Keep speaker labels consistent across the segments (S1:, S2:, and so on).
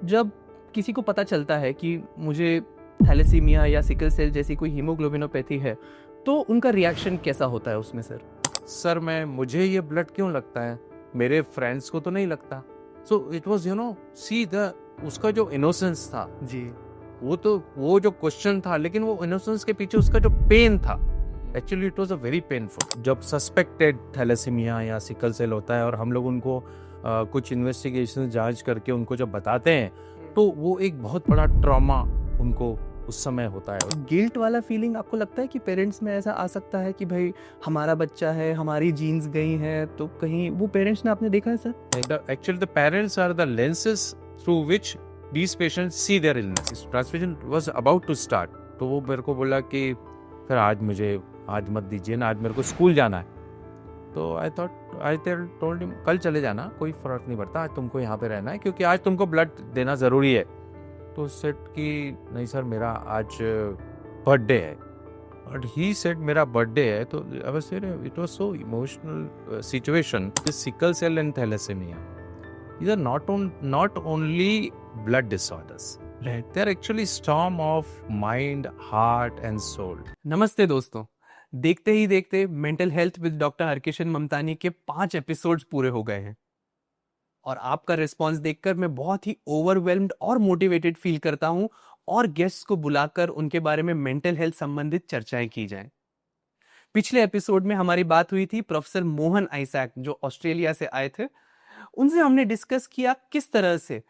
S1: जब किसी को पता चलता है कि मुझे थैलेसीमिया या सिकल सेल जैसी कोई हीमोग्लोबिनोपैथी है, तो उनका रिएक्शन कैसा होता है उसमें सर?
S2: सर मुझे ये ब्लड क्यों लगता है, मेरे फ्रेंड्स को तो नहीं लगता। So it was see the उसका जो इनोसेंस था
S1: जी।
S2: वो जो क्वेश्चन था, लेकिन वो इनोसेंस के पीछे उसका जो पेन था, actually it was a very painful. जब सस्पेक्टेड थैलेसीमिया या सिकल सेल होता है और हम लोग उनको कुछ इन्वेस्टिगेशन जांच करके उनको जब बताते हैं, तो वो एक बहुत बड़ा ट्रॉमा उनको उस समय होता है।
S1: गिल्ट वाला फीलिंग आपको लगता है कि पेरेंट्स में ऐसा आ सकता है कि भाई हमारा बच्चा है, हमारी जीन्स गई हैं, तो कहीं वो पेरेंट्स ने आपने देखा है sir?
S2: Actually, the parents are the lenses through which these patients see their illness. Transfusion was about to start. तो वो मेरे को बोला कि फिर आज मत दीजिए ना, आज मेरे को स्कूल जाना है। तो आई टोल्ड हिम कल चले जाना, कोई फर्क नहीं पड़ता, आज तुमको यहाँ पे रहना है क्योंकि आज तुमको ब्लड देना ज़रूरी है। तो सेट कि नहीं सर, मेरा आज बर्थडे है। और ही सेड मेरा बर्थडे है। तो I was saying it was so emotional situation. This sickle cell and thalassaemia, these are not only blood disorders, right? They are actually storm of mind, heart and soul.
S1: नमस्ते दोस्तों, देखते ही देखते mental health with doctor Harkishan Mamtani के 5 episodes पूरे हो गए हैं और आपका रिस्पांस देखकर मैं बहुत ही ओवरवेल्म्ड और मोटिवेटेड फील करता हूं और गेस्ट्स को बुलाकर उनके बारे में मेंटल हेल्थ संबंधित चर्चाएं की जाएं। पिछले एपिसोड में हमारी बात हुई थी प्रोफेसर मोहन आइजैक, जो ऑस्ट्रेलिया से आए थे। उनसे हमने डिस्कस किया किस तरह से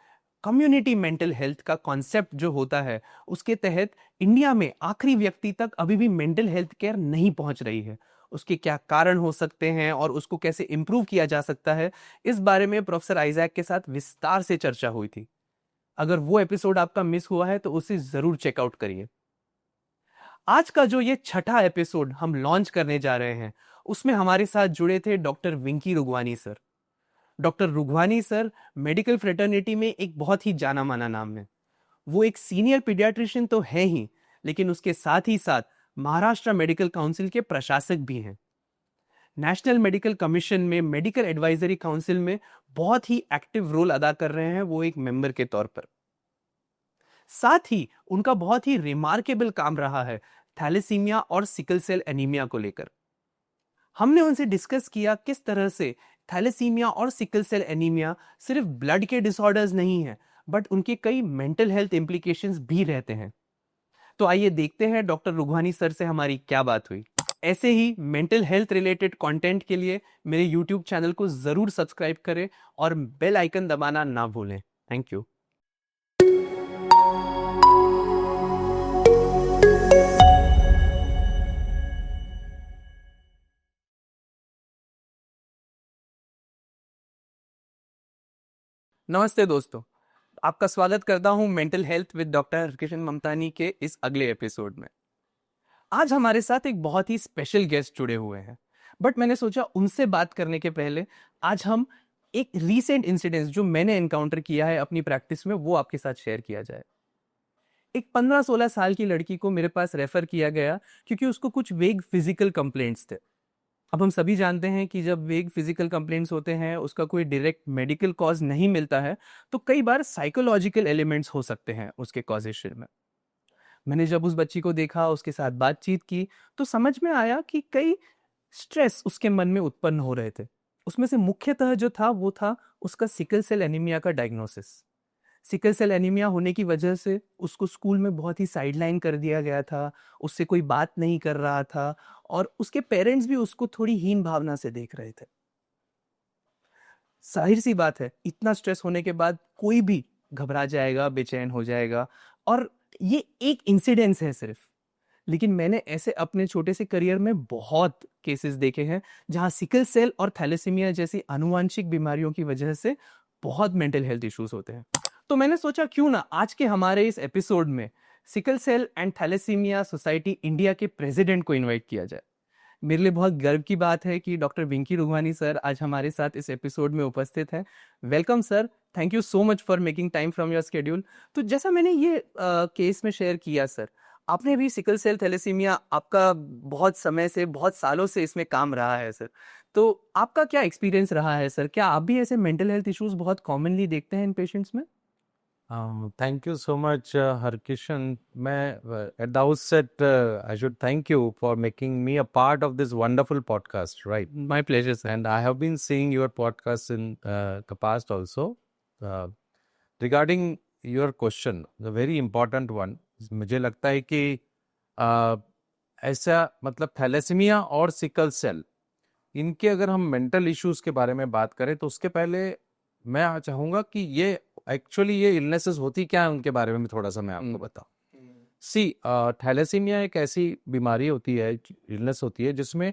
S1: कम्युनिटी मेंटल हेल्थ का कॉन्सेप्ट जो होता है, उसके तहत इंडिया में आखिरी व्यक्ति तक अभी भी मेंटल हेल्थ केयर नहीं पहुंच रही है, उसके क्या कारण हो सकते हैं और उसको कैसे इंप्रूव किया जा सकता है। इस बारे में प्रोफेसर आइजैक के साथ विस्तार से चर्चा हुई थी। अगर वो एपिसोड आपका मिस हुआ है तो उसे जरूर चेकआउट करिए। आज का जो ये छठा एपिसोड हम लॉन्च करने जा रहे हैं, उसमें हमारे साथ जुड़े थे doctor Vinky Rugwani sir. Doctor Rugwani sir medical fraternity में एक बहुत ही जाना माना नाम है। वो एक सीनियर पीडियाट्रिशियन तो है ही, लेकिन उसके साथ ही साथ महाराष्ट्र मेडिकल काउंसिल के प्रशासक भी हैं। नेशनल मेडिकल कमीशन में मेडिकल एडवाइजरी काउंसिल में बहुत ही एक्टिव रोल अदा कर रहे हैं वो एक मेंबर के तौर पर। साथ ही उनका बहुत ही रिमार्केबल काम रहा है थैलेसीमिया और सिकल सेल एनीमिया को लेकर। हमने उनसे डिस्कस किया किस तरह से थैलेसीमिया और सिकल सेल एनीमिया सिर्फ ब्लड के डिसऑर्डर्स नहीं है, बट उनके कई मेंटल हेल्थ इंप्लीकेशंस भी रहते हैं। तो आइए देखते हैं डॉक्टर रुघवानी सर से हमारी क्या बात हुई। ऐसे ही मेंटल हेल्थ रिलेटेड कंटेंट के लिए मेरे यूट्यूब चैनल को जरूर सब्सक्राइब करें और बेल आइकन दबाना ना भूलें। Thank you. नमस्ते दोस्तों, आपका स्वागत करता हूं mental health with doctor Harkishan Mamtani के इस अगले एपिसोड में। आज हमारे साथ एक बहुत ही स्पेशल गेस्ट जुड़े हुए हैं, बट मैंने सोचा उनसे बात करने के पहले आज हम एक रीसेंट इंसिडेंस जो मैंने एनकाउंटर किया है अपनी प्रैक्टिस में वो आपके साथ शेयर किया जाए। एक 15-16 साल की लड़की को मेरे पास रेफर किया गया क्योंकि उसको कुछ वेग फिजिकल कंप्लेंट्स थे। अब हम सभी जानते हैं कि जब वेग फिजिकल कंप्लेंट्स होते हैं उसका कोई डायरेक्ट मेडिकल कॉज नहीं मिलता है, तो कई बार साइकोलॉजिकल एलिमेंट्स हो सकते हैं उसके कॉजेशन में। मैंने जब उस बच्ची को देखा, उसके साथ बातचीत की, तो समझ में आया कि कई स्ट्रेस उसके मन में उत्पन्न हो रहे थे। उसमें से मुख्यतः जो था वो था उसका सिकल सेल एनीमिया का डायग्नोसिस। सिकल सेल एनीमिया होने की वजह से उसको स्कूल में बहुत ही साइडलाइन कर दिया गया था, उससे कोई बात नहीं कर रहा था और उसके पेरेंट्स भी उसको थोड़ी हीन भावना से देख रहे थे। जाहिर सी बात है, इतना स्ट्रेस होने के बाद कोई भी घबरा जाएगा, बेचैन हो जाएगा। और ये एक इंसिडेंस है सिर्फ, लेकिन मैंने ऐसे अपने छोटे से करियर में बहुत केसेस देखे हैं जहां सिकल सेल और थैलेसीमिया जैसी आनुवांशिक बीमारियों की वजह से बहुत मेंटल हेल्थ इश्यूज होते हैं। तो मैंने सोचा क्यों ना आज के हमारे इस एपिसोड में sickle cell and thalassemia society India के प्रेसिडेंट को इनवाइट किया जाए। मेरे लिए बहुत गर्व की बात है कि डॉक्टर विंकी रुघवानी सर आज हमारे साथ इस एपिसोड में उपस्थित हैं। Welcome sir, thank you so much for making time from your schedule. तो जैसा मैंने ये केस में शेयर किया सर, आपने भी सिकल सेल थैलेसीमिया, आपका बहुत समय से, बहुत सालों से इसमें काम रहा है सर। तो आपका क्या एक्सपीरियंस रहा है सर? क्या आप भी ऐसे मेंटल हेल्थ इश्यूज बहुत कॉमनली देखते हैं इन पेशेंट्स में?
S2: Thank you so much, Harkishan. At the outset, I should thank you for making me a part of this wonderful podcast, right?
S1: My pleasure, sir.
S2: And I have been seeing your podcast in the past also. Uh, Regarding your question, the very important one, मुझे लगता है कि ऐसा मतलब thalassaemia और sickle cell, इनके अगर हम मेंटल इश्यूज के बारे में बात करें तो उसके पहले मैं चाहूंगा कि ये एक्चुअली ये इलनेसेस होती क्या है उनके बारे में थोड़ा सा मैं आपको बताऊं। सी थैलेसीमिया एक ऐसी बीमारी होती है, इलनेस होती है, जिसमें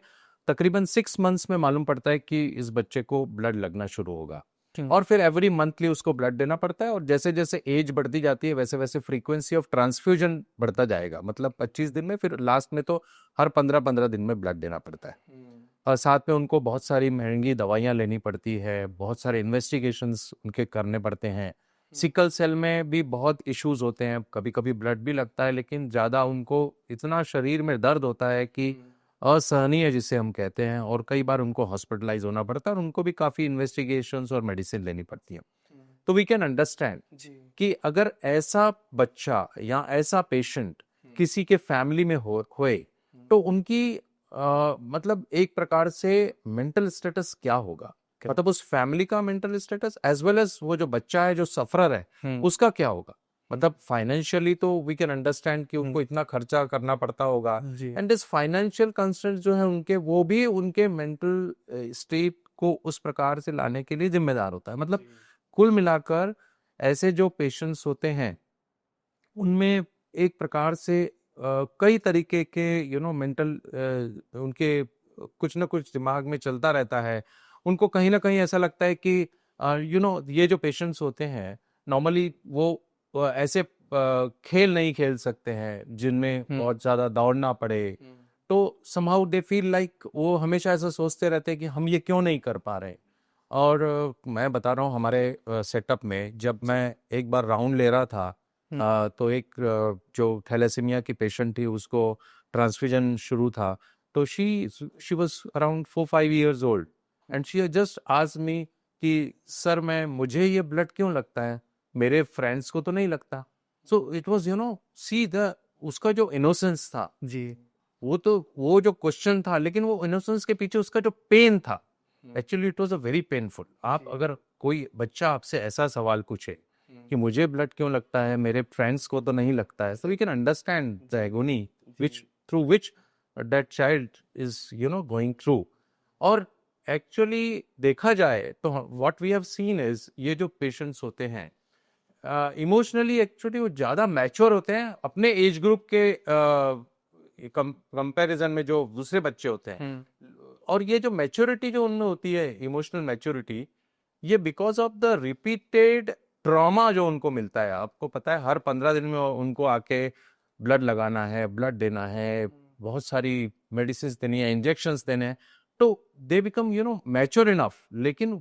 S2: तकरीबन 6 मंथ्स में मालूम पड़ता है कि इस बच्चे को ब्लड लगना शुरू होगा, और फिर एवरी मंथली उसको ब्लड देना पड़ता है, और जैसे जैसे एज बढ़ती जाती है वैसे वैसे फ्रीक्वेंसी ऑफ ट्रांसफ्यूजन बढ़ता जाएगा, मतलब 25 दिन में, फिर लास्ट में तो हर 15-15 दिन में ब्लड देना पड़ता है। और साथ में उनको बहुत सारी महंगी दवाइयाँ लेनी पड़ती है, बहुत सारे इन्वेस्टिगेशंस उनके करने पड़ते हैं। सिकल सेल में भी बहुत इश्यूज होते हैं, कभी कभी ब्लड भी लगता है, लेकिन ज़्यादा उनको इतना शरीर में दर्द होता है कि असहनीय जिसे हम कहते हैं, और कई बार उनको हॉस्पिटलाइज होना पड़ता है, और उनको भी काफ़ी इन्वेस्टिगेशंस और मेडिसिन लेनी पड़ती है। तो वी कैन अंडरस्टैंड कि अगर ऐसा बच्चा या ऐसा पेशेंट किसी के फैमिली में होए तो उनकी मतलब एक प्रकार से मेंटल स्टेटस क्या होगा, मतलब उस फैमिली का mental status as well as वो जो बच्चा है जो सफरर है उसका क्या होगा। मतलब फाइनेंशियली तो वी कैन अंडरस्टैंड कि उनको इतना खर्चा करना पड़ता होगा, एंड दिस फाइनेंशियल कंस्ट्रेंट जो है उनके, वो भी उनके मेंटल स्टेट को उस प्रकार से लाने के लिए जिम्मेदार होता है। मतलब कुल मिलाकर ऐसे जो पेशेंट्स होते हैं उनमें एक प्रकार से कई तरीके के मेंटल उनके कुछ ना कुछ दिमाग में चलता रहता है। उनको कहीं ना कहीं ऐसा लगता है कि ये जो पेशेंट्स होते हैं नॉर्मली वो ऐसे खेल नहीं खेल सकते हैं जिनमें बहुत ज्यादा दौड़ना पड़े, तो समहाउ दे फील लाइक वो हमेशा ऐसा सोचते रहते हैं कि हम ये क्यों नहीं कर पा रहे। और मैं बता रहा हूँ हमारे सेटअप में जब मैं एक बार राउंड ले रहा था, तो एक जो थैलेसीमिया की पेशेंट थी उसको ट्रांसफ्यूजन शुरू था, तो she was around 4-5 years old, and she just asked me कि सर मुझे ये ब्लड क्यों लगता है, मेरे फ्रेंड्स को तो नहीं लगता। So it was see the उसका जो इनोसेंस था
S1: जी,
S2: वो जो क्वेश्चन था, लेकिन वो इनोसेंस के पीछे उसका जो पेन था, actually it was a very painful. आप अगर कोई बच्चा आपसे ऐसा सवाल पूछे कि मुझे ब्लड क्यों लगता है, मेरे फ्रेंड्स को तो नहीं लगता है, so we can understand the agony which through which that child is going through। और एक्चुअली देखा जाए तो what we have seen is ये जो पेशेंट्स होते हैं इमोशनली एक्चुअली वो ज्यादा मैच्योर होते हैं अपने एज ग्रुप के कंपैरिजन में जो दूसरे बच्चे होते हैं। और ये जो मैच्योरिटी जो उनमें होती है, इमोशनल मैच्योरिटी, ये because of the repeated trauma जो उनको मिलता है। आपको पता है हर 15 दिन में उनको आके ब्लड लगाना है, ब्लड देना है, बहुत सारी मेडिसिन देनी है, इंजेक्शंस देने हैं, तो दे बिकम मैच्योर इनफ। लेकिन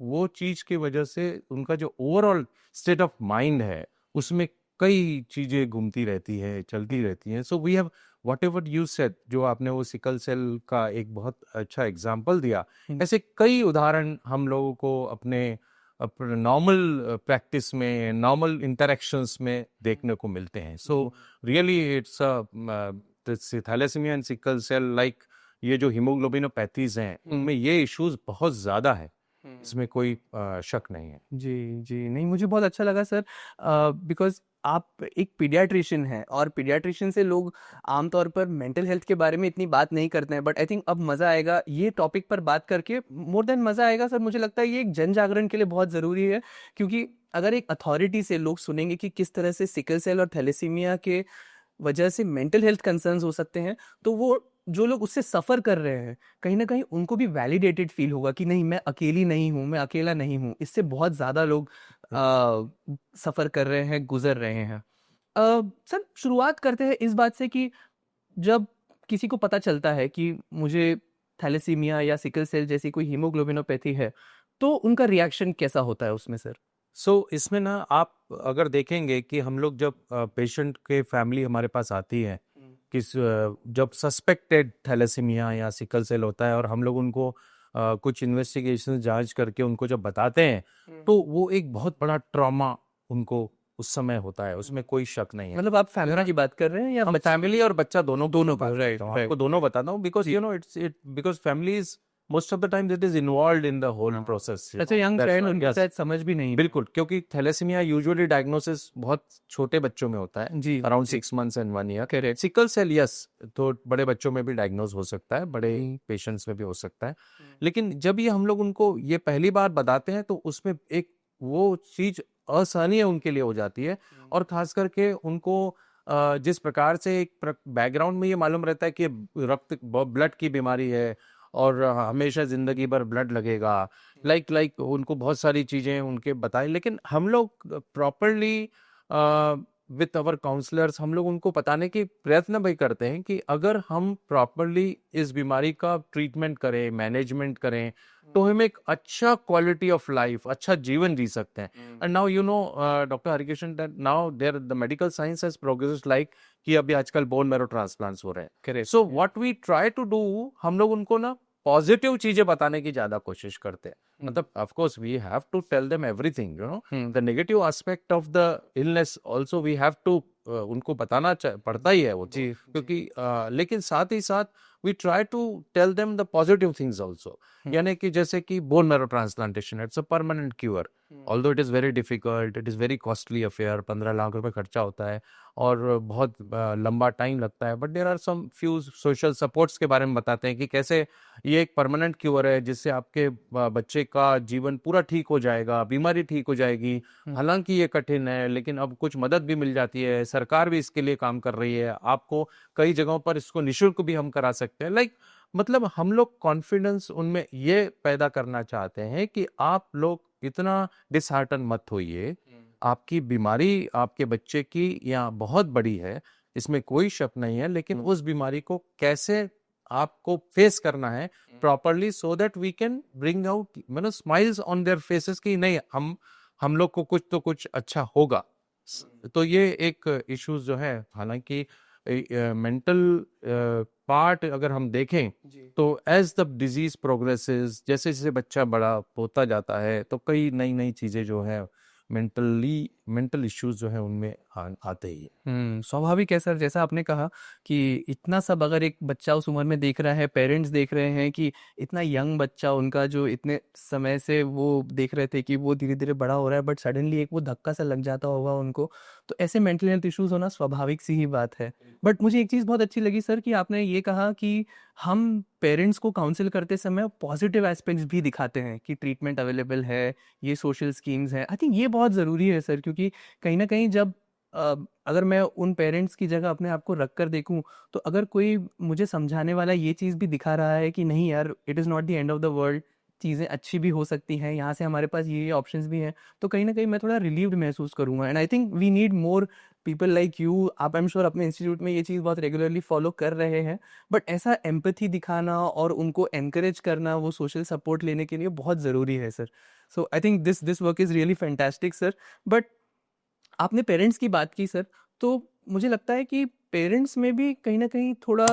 S2: वो चीज की वजह से उनका जो ओवरऑल स्टेट ऑफ माइंड है उसमें कई चीजें घूमती रहती है, चलती रहती हैं। So we have whatever you said, जो आपने वो सिकल सेल का एक बहुत अच्छा एग्जाम्पल दिया, ऐसे कई उदाहरण हम लोगों को अपने नॉर्मल प्रैक्टिस में, नॉर्मल इंटरेक्शंस में देखने को मिलते हैं। So really it's thalassemia and sickle cell like ये जो हीमोग्लोबिनोपैथीज हैं उनमें ये इश्यूज बहुत ज्यादा है, इसमें कोई शक नहीं है।
S1: जी, जी। नहीं, मुझे बहुत अच्छा लगा सर, बिकॉज़ आप एक पीडियाट्रिशियन हैं, और पीडियाट्रिशियन से लोग आमतौर पर मेंटल हेल्थ के बारे में इतनी बात नहीं करते हैं, बट आई थिंक अब मज़ा आएगा ये टॉपिक पर बात करके। मोर देन मज़ा आएगा सर, मुझे लगता है ये एक जन जागरण के लिए बहुत ज़रूरी है, क्योंकि अगर एक अथॉरिटी से लोग सुनेंगे कि किस तरह से सिकल सेल और थैलेसीमिया के वजह से मेंटल हेल्थ कंसर्न्स हो सकते हैं, तो वो जो लोग उससे सफ़र कर रहे हैं, कहीं न कहीं उनको भी वैलिडेटेड फ़ील होगा कि नहीं, मैं अकेली नहीं हूँ, मैं अकेला नहीं हूँ। इससे बहुत ज़्यादा लोग सफ़र कर रहे हैं, गुज़र रहे हैं। सर, शुरुआत करते हैं इस बात से कि जब किसी को पता चलता है कि मुझे थैलेसीमिया या सिकल सेल जैसी कोई हीमोग्लोबिनोपैथी है, तो उनका रिएक्शन कैसा होता है उसमें सर?
S2: सो इसमें ना आप अगर देखेंगे कि हम लोग जब पेशेंट के फैमिली हमारे पास आती है, जब सस्पेक्टेड थैलेसीमिया या सिकल सेल होता है और हम लोग उनको कुछ इन्वेस्टिगेशन जांच करके उनको जब बताते हैं, तो वो एक बहुत बड़ा ट्रॉमा उनको उस समय होता है, उसमें कोई शक नहीं है।
S1: मतलब आप फैमिली की बात कर रहे हैं या
S2: हम फैमिली और बच्चा दोनों
S1: का? राइट,
S2: आपको दोनों बताता हूँ, because you know because family is most of the time it is involved in the whole process.
S1: अच्छा, यंग चाइल्ड उनको शायद समझ भी नहीं।
S2: बिल्कुल, क्योंकि थैलेसीमिया यूजुअली डायग्नोसिस बहुत छोटे बच्चों में होता है,
S1: जी,
S2: around 6 months and 1 year।
S1: Correct.
S2: Sickle cell yes, तो बड़े बच्चों में भी डायग्नोज हो सकता है, बड़े पेशेंट्स में भी हो सकता है। लेकिन जब ये हम लोग उनको ये पहली बार बताते हैं तो उसमें एक वो चीज असहनीय उनके लिए हो जाती है। और खास करके उनको जिस प्रकार से एक बैकग्राउंड में ये मालूम रहता है कि रक्त ब्लड की बीमारी है और हमेशा जिंदगी भर ब्लड लगेगा, लाइक उनको बहुत सारी चीजें उनके बताएं, लेकिन हम लोग प्रॉपरली विथ अवर काउंसलर्स हम लोग उनको बताने की प्रयत्न भी करते हैं कि अगर हम प्रॉपरली इस बीमारी का ट्रीटमेंट करें, मैनेजमेंट करें, तो हम एक अच्छा क्वालिटी ऑफ लाइफ, अच्छा जीवन जी सकते हैं। And now you know doctor Harikishan, that now there the medical science has progressed, like कि अभी आजकल बोन मैरो ट्रांसप्लांट्स हो रहे हैं।
S1: Correct.
S2: So what we try to do, हम लोग उनको ना पॉजिटिव चीजें बताने की ज्यादा कोशिश करते हैं। मतलब of course we have to tell them everything, you know the negative aspect of the illness also we have to उनको बताना पड़ता ही है वो तो, क्योंकि लेकिन साथ ही साथ we try to tell them the positive things also. यानी कि जैसे कि bone marrow transplantation, it's a permanent cure, although it is very difficult, it is very costly affair, 15 lakh रुपए खर्चा होता है और बहुत लंबा टाइम लगता है। But there are some few social supports के बारे में बताते हैं कि कैसे ये एक परमानेंट क्यूर है जिससे आपके बच्चे का जीवन पूरा ठीक हो जाएगा, बीमारी ठीक हो जाएगी। हालांकि ये कठिन है, लेकिन अब कुछ मदद भी मिल जाती है, सरकार भी इसके लिए काम कर रही है, आपको कई जगहों पर इसको निःशुल्क भी हम करा सकते हैं। लाइक मतलब हम लोग कॉन्फिडेंस उनमें ये पैदा करना चाहते हैं कि आप लोग इतना डिसहार्टन मत होइए, आपकी बीमारी आपके बच्चे की यहाँ बहुत बड़ी है, इसमें कोई शक नहीं है, लेकिन उस बीमारी को कैसे आपको फेस करना है properly, so that we can bring out मतलब स्माइल्स ऑन देयर फेसेस कि नहीं, हम लोग को कुछ तो कुछ अच्छा होगा। तो ये एक इश्यूज जो है, हालांकि मेंटल पार्ट अगर हम देखें तो एज द डिजीज प्रोग्रेसेस, जैसे जैसे बच्चा बड़ा होता जाता है तो कई नई नई चीजें जो है मेंटल इश्यूज जो है उनमें आते ही।
S1: स्वाभाविक है सर, जैसा आपने कहा कि इतना सब अगर एक बच्चा उस उम्र में देख रहा है, पेरेंट्स देख रहे हैं कि इतना यंग बच्चा उनका जो इतने समय से वो देख रहे थे कि वो धीरे धीरे बड़ा हो रहा है, बट सडनली एक वो धक्का सा लग जाता होगा उनको, तो ऐसे मेंटल हेल्थ इश्यूज होना स्वाभाविक सी ही बात है। बट मुझे एक चीज़ बहुत अच्छी लगी सर कि आपने ये कहा कि हम पेरेंट्स को काउंसिल करते समय पॉजिटिव एस्पेक्ट्स भी दिखाते हैं कि ट्रीटमेंट अवेलेबल है, ये सोशल स्कीम्स हैं। आई थिंक ये बहुत ज़रूरी है सर, क्योंकि कहीं ना कहीं जब अगर मैं उन पेरेंट्स की जगह अपने आप को रख कर देखूं, तो अगर कोई मुझे समझाने वाला ये चीज़ भी दिखा रहा है कि नहीं यार, it is not the end of the world, चीज़ें अच्छी भी हो सकती हैं, यहाँ से हमारे पास ये ऑप्शंस भी हैं, तो कहीं ना कहीं मैं थोड़ा रिलीव्ड महसूस करूँगा। And I think we need more people like you. आप आई एम श्योर अपने इंस्टीट्यूट में ये चीज़ बहुत रेगुलरली फॉलो कर रहे हैं, बट ऐसा एम्पैथी दिखाना और उनको एनकरेज करना वो सोशल सपोर्ट लेने के लिए बहुत ज़रूरी है sir. So I think this work is really fantastic sir. But आपने पेरेंट्स की बात की सर, तो मुझे लगता है कि पेरेंट्स में भी कहीं ना कहीं थोड़ा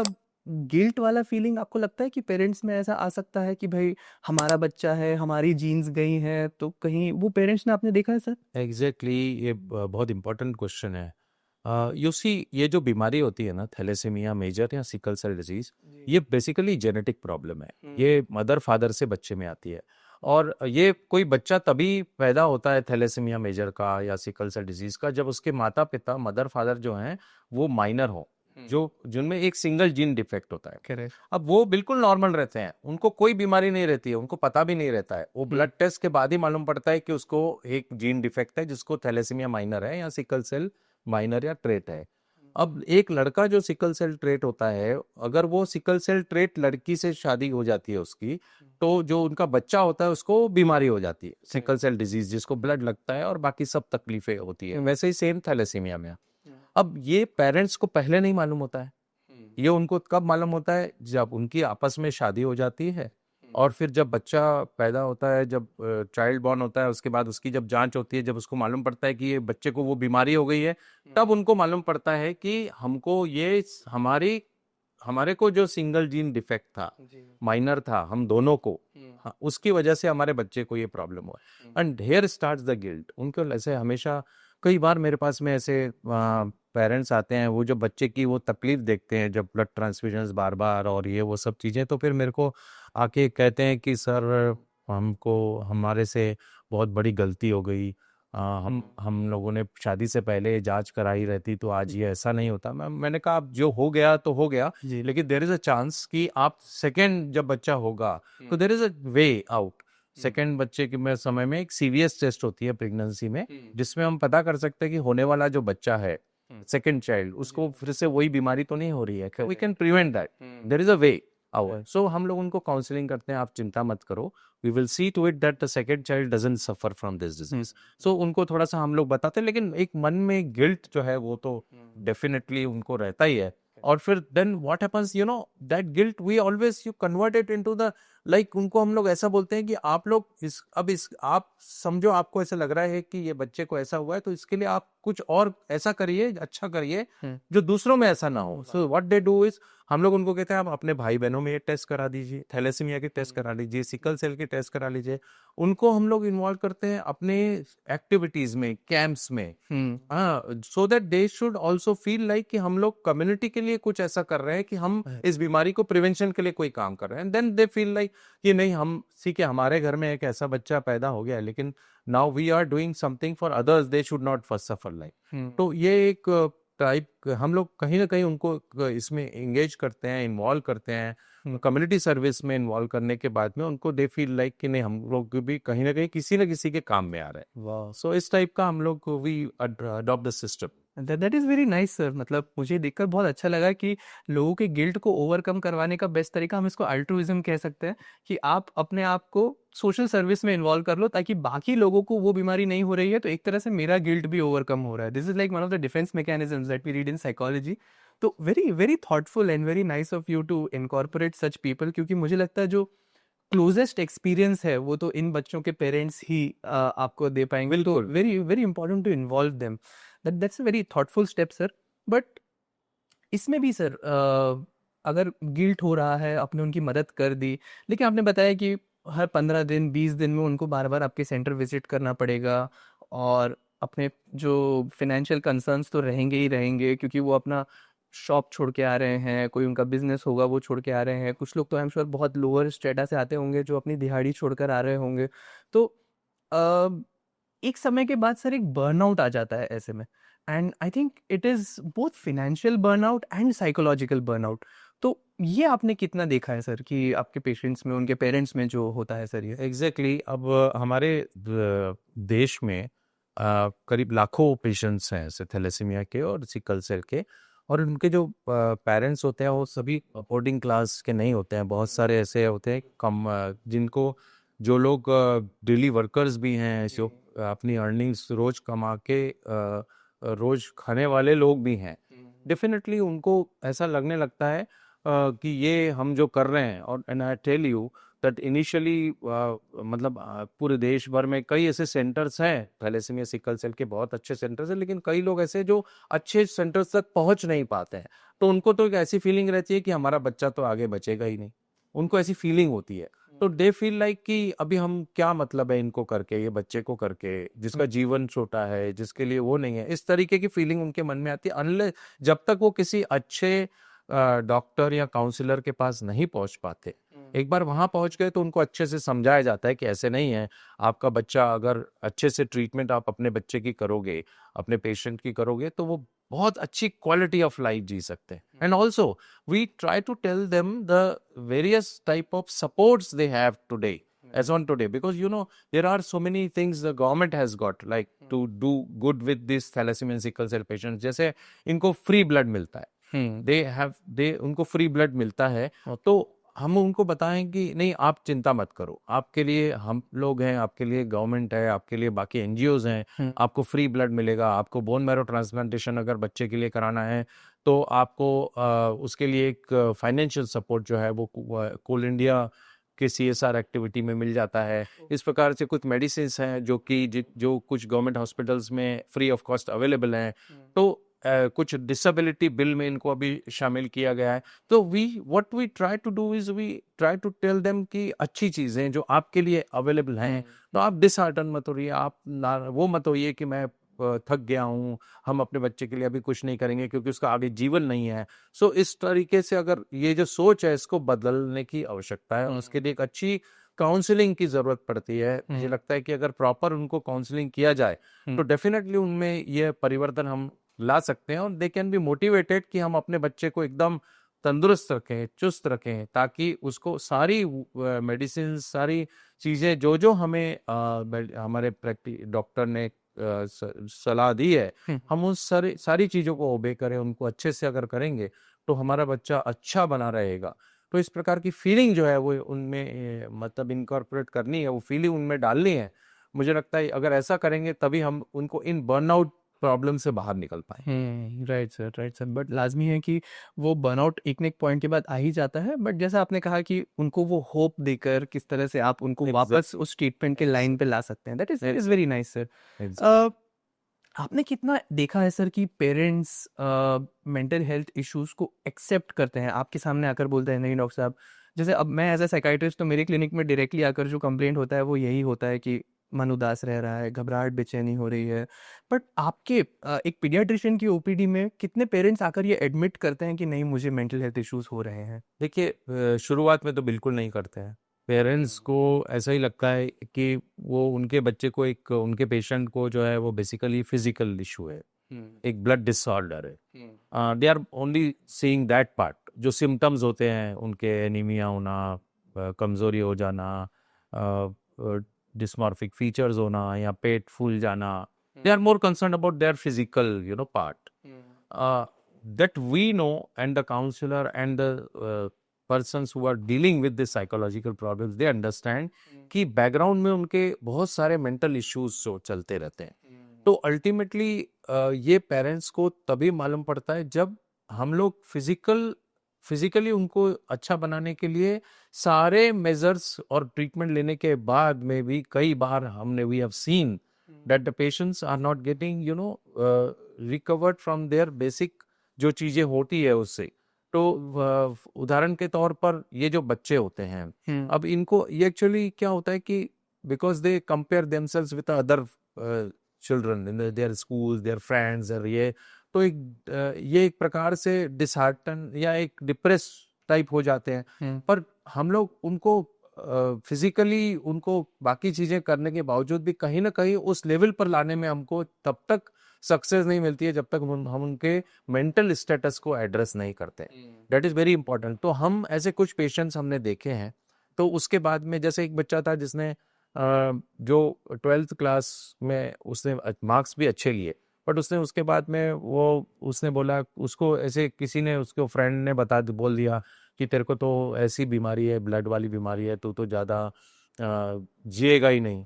S1: गिल्ट वाला फीलिंग आपको लगता है कि पेरेंट्स में ऐसा आ सकता है कि भाई हमारा बच्चा है, हमारी जीन्स गई हैं, तो कहीं वो पेरेंट्स ने आपने देखा है सर?
S2: एग्जैक्टली ये बहुत इंपॉर्टेंट क्वेश्चन है। यू सी, ये जो बीमारी होती है ना, थैलेसीमिया मेजर या सिकल सेल डिजीज, ये बेसिकली जेनेटिक प्रॉब्लम है। ये मदर फादर से बच्चे में आती है, और ये कोई बच्चा तभी पैदा होता है थैलेसीमिया मेजर का या सिकल सेल डिजीज का जब उसके माता पिता, मदर फादर जो हैं वो माइनर हो, जो जिनमें एक सिंगल जीन डिफेक्ट होता है।
S1: करेक्ट।
S2: अब वो बिल्कुल नॉर्मल रहते हैं, उनको कोई बीमारी नहीं रहती है, उनको पता भी नहीं रहता है, वो ब्लड टेस्ट के बाद ही मालूम पड़ता है कि उसको एक जीन डिफेक्ट है जिसको थैलेसीमिया माइनर है या सिकल सेल माइनर या ट्रेट है। अब एक लड़का जो सिकल सेल ट्रेट होता है, अगर वो सिकल सेल ट्रेट लड़की से शादी हो जाती है उसकी, तो जो उनका बच्चा होता है उसको बीमारी हो जाती है सिकल सेल डिजीज, जिसको ब्लड लगता है और बाकी सब तकलीफें होती है। वैसे ही सेम थैलेसीमिया में। अब ये पेरेंट्स को पहले नहीं मालूम होता है, ये उनको कब मालूम होता है, जब उनकी आपस में शादी हो जाती है, और फिर जब बच्चा पैदा होता है, जब चाइल्ड बॉर्न होता है, उसके बाद उसकी जब जांच होती है, जब उसको मालूम पड़ता है कि ये बच्चे को वो बीमारी हो गई है, तब उनको मालूम पड़ता है कि हमको ये हमारे को जो सिंगल जीन डिफेक्ट था, माइनर था, हम दोनों को, उसकी वजह से हमारे बच्चे को ये प्रॉब्लम हुआ। And here starts the guilt. उनको ऐसे हमेशा कई बार मेरे पास में ऐसे पेरेंट्स आते हैं, वो जो बच्चे की वो तकलीफ देखते हैं जब ब्लड ट्रांसफ्यूजन्स बार बार और ये वो सब चीज़ें, तो फिर मेरे को आके कहते हैं कि सर हमको हमारे से बहुत बड़ी गलती हो गई, हम लोगों ने शादी से पहले जांच कराई रहती तो आज ये ऐसा नहीं होता। मैंने कहा अब जो हो गया तो हो गया,
S1: जी
S2: लेकिन देयर इज अ चांस कि आप सेकंड जब बच्चा होगा तो there is a way out. Second बच्चे के में समय में एक सीवीएस टेस्ट होती है प्रेगनेंसी में, जिसमें हम पता कर सकते हैं कि होने वाला जो बच्चा है सेकंड चाइल्ड, उसको फिर से वही बीमारी तो नहीं हो रही है, we can prevent that, there is a way out. So हम लोग उनको काउंसलिंग करते हैं, आप चिंता मत करो, we will see to it that the second child doesn't suffer from this disease. So उनको थोड़ा सा हम लोग बताते हैं, लेकिन एक मन में गिल्ट जो है वो तो डेफिनेटली उनको रहता ही है। और फिर then what happens, you know, that guilt we always you convert it into the, like उनको हम लोग ऐसा बोलते हैं कि आप लोग इस आप समझो, आपको ऐसा लग रहा है कि ये बच्चे को ऐसा हुआ है, तो इसके लिए आप कुछ और ऐसा करिए, अच्छा करिए जो दूसरों में ऐसा ना हो। So what they do is, हम लोग उनको कहते हैं आप अपने भाई बहनों में ये टेस्ट करा दीजिए, थैलेसीमिया के टेस्ट करा लीजिए, सिकल सेल के टेस्ट करा लीजिए। उनको हम लोग इन्वॉल्व करते हैं अपने एक्टिविटीज में, कैंप्स में, सो that they should also feel like कि हम लोग कम्युनिटी के लिए कुछ ऐसा कर रहे हैं कि हम इस बीमारी को प्रिवेंशन के लिए कोई काम कर रहे हैं। देन दे फील लाइक कि नहीं, हम ठीक है, हमारे घर में एक ऐसा बच्चा पैदा हो गया है, लेकिन now we are doing something for others, they should not first suffer like. तो ये एक टाइप हम लोग कहीं ना कहीं उनको इसमें एंगेज करते हैं, इन्वॉल्व करते हैं, कम्युनिटी सर्विस में इन्वॉल्व करने के बाद में उनको दे फील लाइक कि नहीं, हम लोग भी कहीं ना कहीं किसी न किसी के काम में आ रहे हैं।
S1: वाह,
S2: सो इस टाइप का हम लोग we adopt the system.
S1: That is very nice sir. मतलब मुझे देखकर बहुत अच्छा लगा कि लोगों के गिल्ट को ओवरकम करवाने का बेस्ट तरीका हम इसको अल्ट्रुइज्म कह सकते हैं, कि आप अपने आप को सोशल सर्विस में इन्वॉल्व कर लो ताकि बाकी लोगों को वो बीमारी नहीं हो रही है, तो एक तरह से मेरा गिल्ट भी ओवरकम हो रहा है। This is like one of the defence mechanisms that we read in psychology. तो very very thoughtful and very nice of you to incorporate such people, क्योंकि मुझे लगता है जो क्लोजेस्ट एक्सपीरियंस है वो तो इन बच्चों के पेरेंट्स ही आपको दे पाएंगे। तो
S2: बिल्कुल।
S1: Very very important to involve them, that's a very thoughtful step sir. But इसमें भी सर अगर गिल्ट हो रहा है, आपने उनकी मदद कर दी, लेकिन आपने बताया कि हर 15 दिन 20 दिन में उनको बार बार आपके सेंटर विजिट करना पड़ेगा, और अपने जो फिनेंशियल कंसर्न्स तो रहेंगे ही रहेंगे, क्योंकि वो अपना शॉप छोड़ के आ रहे हैं, कोई उनका बिजनेस होगा वो छोड़ के आ रहे हैं, कुछ लोग तो आई एम श्योर बहुत लोअर स्टेटस से आते होंगे जो अपनी दिहाड़ी छोड़कर आ रहे होंगे। तो अ, एक समय के बाद सर एक बर्नआउट आ जाता है ऐसे में, and I think it is both financial burnout and psychological burnout. तो ये आपने कितना देखा है सर कि आपके पेशेंट्स में, उनके पेरेंट्स में जो होता है सर ये?
S2: एग्जैक्टली अब हमारे देश में करीब लाखों पेशेंट्स हैं ऐसे थैलेसीमिया के और सिकल सेल के, और उनके जो पेरेंट्स होते हैं वो सभी बोर्डिंग क्लास के नहीं होते हैं। बहुत सारे ऐसे होते हैं कम जिनको, जो लोग डेली वर्कर्स भी हैं, जो अपनी अर्निंग्स रोज कमा के रोज खाने वाले लोग भी हैं। डेफिनेटली उनको ऐसा लगने लगता है कि ये हम जो कर रहे हैं, और and I tell you that initially मतलब पूरे देश भर में कई ऐसे सेंटर्स हैं थैलेसीमिया सिकल सेल के, बहुत अच्छे सेंटर्स हैं, लेकिन कई लोग ऐसे जो अच्छे सेंटर्स तक पहुंच नहीं पाते हैं। तो उनको तो एक ऐसी फीलिंग रहती है कि हमारा बच्चा तो आगे बचेगा ही नहीं, उनको ऐसी फीलिंग होती है। तो दे फील लाइक कि अभी हम क्या मतलब है इनको करके, ये बच्चे को करके, जिसका जीवन छोटा है, जिसके लिए वो नहीं है, इस तरीके की फीलिंग उनके मन में आती है। अनलेस जब तक वो किसी अच्छे डॉक्टर या काउंसलर के पास नहीं पहुंच पाते, एक बार वहां पहुंच गए तो उनको अच्छे से समझाया जाता है कि ऐसे नहीं है, आपका बच्चा अगर अच्छे से ट्रीटमेंट आप अपने बच्चे की करोगे, अपने पेशेंट की करोगे, तो वो बहुत अच्छी क्वालिटी ऑफ लाइफ जी सकते हैं। And also we try to tell them the various type of supports they have today, as on today, because you know there are so many things the government has got like to do good with this thalassemia and sickle cell patients। जैसे इनको free blood मिलता है, दे उनको free blood मिलता है। तो हम उनको बताएं कि नहीं, आप चिंता मत करो, आपके लिए हम लोग हैं, आपके लिए गवर्नमेंट है, आपके लिए बाकी एनजीओज हैं, आपको फ्री ब्लड मिलेगा। आपको बोन मैरो ट्रांसप्लांटेशन अगर बच्चे के लिए कराना है तो आपको उसके लिए एक फाइनेंशियल सपोर्ट जो है वो कोल इंडिया के CSR एक्टिविटी में मिल जाता है। इस प्रकार से कुछ मेडिसिन हैं जो कि जो कुछ गवर्नमेंट हॉस्पिटल्स में फ्री ऑफ कॉस्ट अवेलेबल हैं। तो कुछ डिसेबिलिटी बिल में इनको अभी शामिल किया गया है। तो what we try to do is we try to tell them कि अच्छी चीजें जो आपके लिए अवेलेबल हैं, तो आप डिसहार्टन मत होइए, आप वो मत होइए कि मैं थक गया हूँ, हम अपने बच्चे के लिए अभी कुछ नहीं करेंगे क्योंकि उसका आगे जीवन नहीं है। सो इस तरीके से अगर ये जो सोच है इसको बदलने की आवश्यकता है और उसके लिए एक अच्छी काउंसलिंग की जरूरत पड़ती है। मुझे लगता है कि अगर प्रॉपर उनको काउंसलिंग किया जाए तो डेफिनेटली उनमें ये परिवर्तन हम ला सकते हैं और दे कैन बी मोटिवेटेड कि हम अपने बच्चे को एकदम तंदुरुस्त रखें, चुस्त रखें, ताकि उसको सारी मेडिसिन, सारी चीजें जो जो हमें हमारे डॉक्टर ने सलाह दी है, हम उस सारी चीजों को ओबे करें, उनको अच्छे से अगर करेंगे तो हमारा बच्चा अच्छा बना रहेगा। तो इस प्रकार की फीलिंग जो है वो उनमें मतलब इनकॉर्पोरेट करनी है, वो फीलिंग उनमें डालनी है। मुझे लगता है अगर ऐसा करेंगे तभी हम उनको इन बर्नआउट प्रॉब्लम से बाहर निकल पाए।
S1: Right sir, right sir. But लाजमी है कि वो बर्नआउट एक न एक पॉइंट के बाद आ ही जाता है, बट जैसा आपने कहा कि उनको वो होप देकर किस तरह से आप उनको वापस उस ट्रीटमेंट के लाइन पे ला सकते हैं, that is very nice sir. आपने कितना देखा है सर कि पेरेंट्स मेंटल हेल्थ इश्यूज को एक्सेप्ट करते हैं, आपके सामने आकर बोलते हैं नहीं डॉक्टर साहब, जैसे अब मैं एज ए साइकाइट्रिस्ट तो मेरे क्लिनिक में डायरेक्टली आकर जो कंप्लेंट होता है वो यही होता है कि मन उदास रह रहा है, घबराहट, बेचैनी हो रही है। बट आपके एक पीडियाट्रिशियन की ओपीडी में कितने पेरेंट्स आकर ये एडमिट करते हैं कि नहीं मुझे मेंटल हेल्थ इश्यूज हो रहे हैं?
S2: देखिए, शुरुआत में तो बिल्कुल नहीं करते हैं। पेरेंट्स को ऐसा ही लगता है कि वो उनके बच्चे को एक उनके पेशेंट को जो है वो बेसिकली फिजिकल इशू है, एक ब्लड डिसऑर्डर है। They are only seeing that part. जो सिम्टम्स होते हैं उनके एनीमिया होना, कमजोरी हो जाना, डिस्मॉर्फिक फीचर्स होना या पेट फूल जाना, they are more concern about their physical part that we know, and the counselor and the persons who are dealing with this psychological problems, they understand कि बैकग्राउंड में उनके बहुत सारे मेंटल इश्यूज जो चलते रहते हैं। तो अल्टीमेटली ये पेरेंट्स को तभी मालूम पड़ता है जब हम लोग फिजिकली उनको अच्छा बनाने के लिए सारे मेजर्स और ट्रीटमेंट लेने के बाद में भी कई बार हमने we have seen that the patients are not getting recovered from their basic जो चीजें होती है उससे। तो उदाहरण के तौर पर ये जो बच्चे होते हैं, अब इनको ये एक्चुअली क्या होता है कि because they compare themselves with other children in their school, their friends, और ये तो ये एक प्रकार से डिसहार्टन या एक डिप्रेस टाइप हो जाते हैं। पर हम लोग उनको फिजिकली उनको बाकी चीजें करने के बावजूद भी कहीं ना कहीं उस लेवल पर लाने में हमको तब तक सक्सेस नहीं मिलती है जब तक हम उनके मेंटल स्टेटस को एड्रेस नहीं करते। That is very important. तो हम ऐसे कुछ पेशेंट्स हमने देखे हैं। तो उसके बाद में जैसे एक बच्चा था जिसने जो 12th क्लास में उसने मार्क्स भी अच्छे लिए, बट उसने उसके बाद में उसने बोला, उसको ऐसे किसी ने उसके फ्रेंड ने बोल दिया कि तेरे को तो ऐसी बीमारी है, ब्लड वाली बीमारी है, तू तो ज़्यादा जिएगा ही नहीं।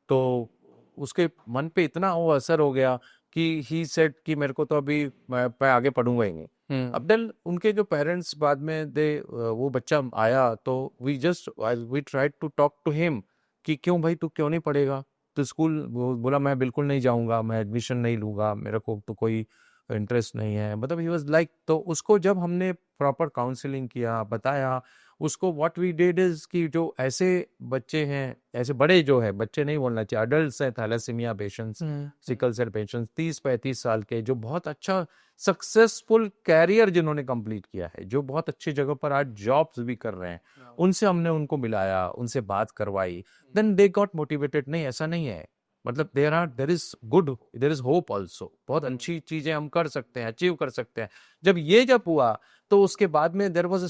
S2: तो उसके मन पे इतना वो असर हो गया कि ही सेड कि मेरे को तो अभी मैं आगे पढ़ूंगा ही नहीं। अब देन उनके जो पेरेंट्स बाद में वो बच्चा आया तो we tried to talk to him कि क्यों भाई तू क्यों नहीं पढ़ेगा, तो स्कूल बोला मैं बिल्कुल नहीं जाऊंगा, मैं एडमिशन नहीं लूंगा, मेरे को तो कोई इंटरेस्ट नहीं है, मतलब ही वाज लाइक। तो उसको जब हमने प्रॉपर काउंसलिंग किया, बताया उसको, व्हाट वी डिड इज कि जो ऐसे बच्चे हैं, ऐसे बड़े जो है, बच्चे नहीं बोलना चाहिए, अडल्ट्स हैं, thalassaemia patients, sickle cell patients, 30-35 साल के, जो बहुत अच्छा सक्सेसफुल कैरियर जिन्होंने कंप्लीट किया है, जो बहुत अच्छी जगह पर आज जॉब्स भी कर रहे हैं, उनसे हमने उनको मिलाया, उनसे बात करवाई, देन दे गॉट मोटिवेटेड। नहीं, ऐसा नहीं है, मतलब देर इज होप ऑल्सो, बहुत अच्छी चीजें हम कर सकते हैं, अचीव कर सकते हैं। जब हुआ तो उसके बाद में there was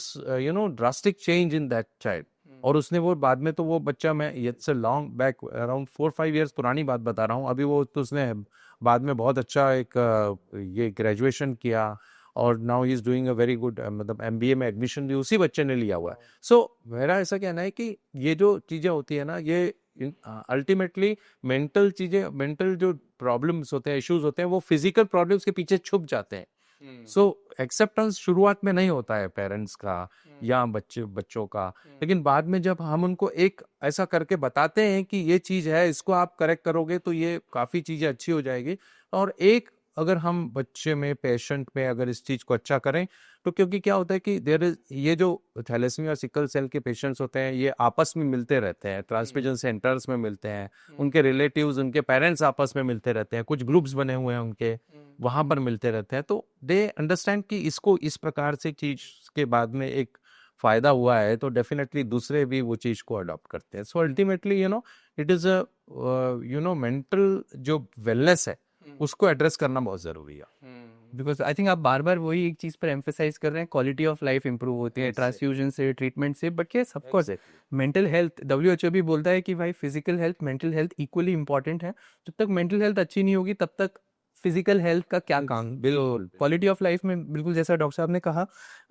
S2: drastic change in that child. और उसने वो बाद में तो वो बच्चा, मैं it's a long back, around 4-5 years पुरानी बात बता रहा हूँ, अभी वो तो उसने बाद में बहुत अच्छा ये ग्रेजुएशन किया और now he is doing a very good, मतलब MBA में एडमिशन भी उसी बच्चे ने लिया हुआ है। सो मेरा ऐसा कहना है कि ये जो चीजें होती है ना, ये अल्टीमेटली मेंटल जो प्रॉब्लम्स होते हैं, इश्यूज होते हैं, वो फिजिकल प्रॉब्लम्स के पीछे छुप जाते हैं। सो एक्सेप्टेंस शुरुआत में नहीं होता है पेरेंट्स का या बच्चों का, लेकिन बाद में जब हम उनको एक ऐसा करके बताते हैं कि ये चीज है, इसको आप करेक्ट करोगे तो ये काफी चीजें अच्छी हो जाएगी। और एक अगर हम बच्चे में पेशेंट में अगर इस चीज़ को अच्छा करें तो क्योंकि क्या होता है कि देयर इज ये जो थैलेसीमिया और सिकल सेल के पेशेंट्स होते हैं ये आपस में मिलते रहते हैं, ट्रांसफ्यूजन सेंटर्स में मिलते हैं, उनके रिलेटिव्स उनके पेरेंट्स आपस में मिलते रहते हैं, कुछ ग्रुप्स बने हुए हैं उनके वहाँ पर मिलते रहते हैं, तो दे अंडरस्टैंड कि इसको इस प्रकार से चीज़ के बाद में एक फायदा हुआ है तो डेफिनेटली दूसरे भी वो चीज़ को अडॉप्ट करते हैं. So ultimately it is a mental जो वेलनेस है उसको एड्रेस करना बहुत ज़रूरी है.
S1: बिकॉज आई थिंक आप बार बार वही एक चीज़ पर एम्फेसाइज कर रहे हैं, क्वालिटी ऑफ लाइफ इंप्रूव होती है ट्रांसफ्यूजन से, ट्रीटमेंट से, but yes of course mental health, WHO भी बोलता है कि भाई physical health mental health equally important है. जब तक मेंटल हेल्थ अच्छी नहीं होगी तब तक फिजिकल हेल्थ का क्या काम.
S2: बिल्कुल
S1: क्वालिटी ऑफ लाइफ में बिल्कुल जैसा डॉक्टर साहब ने कहा,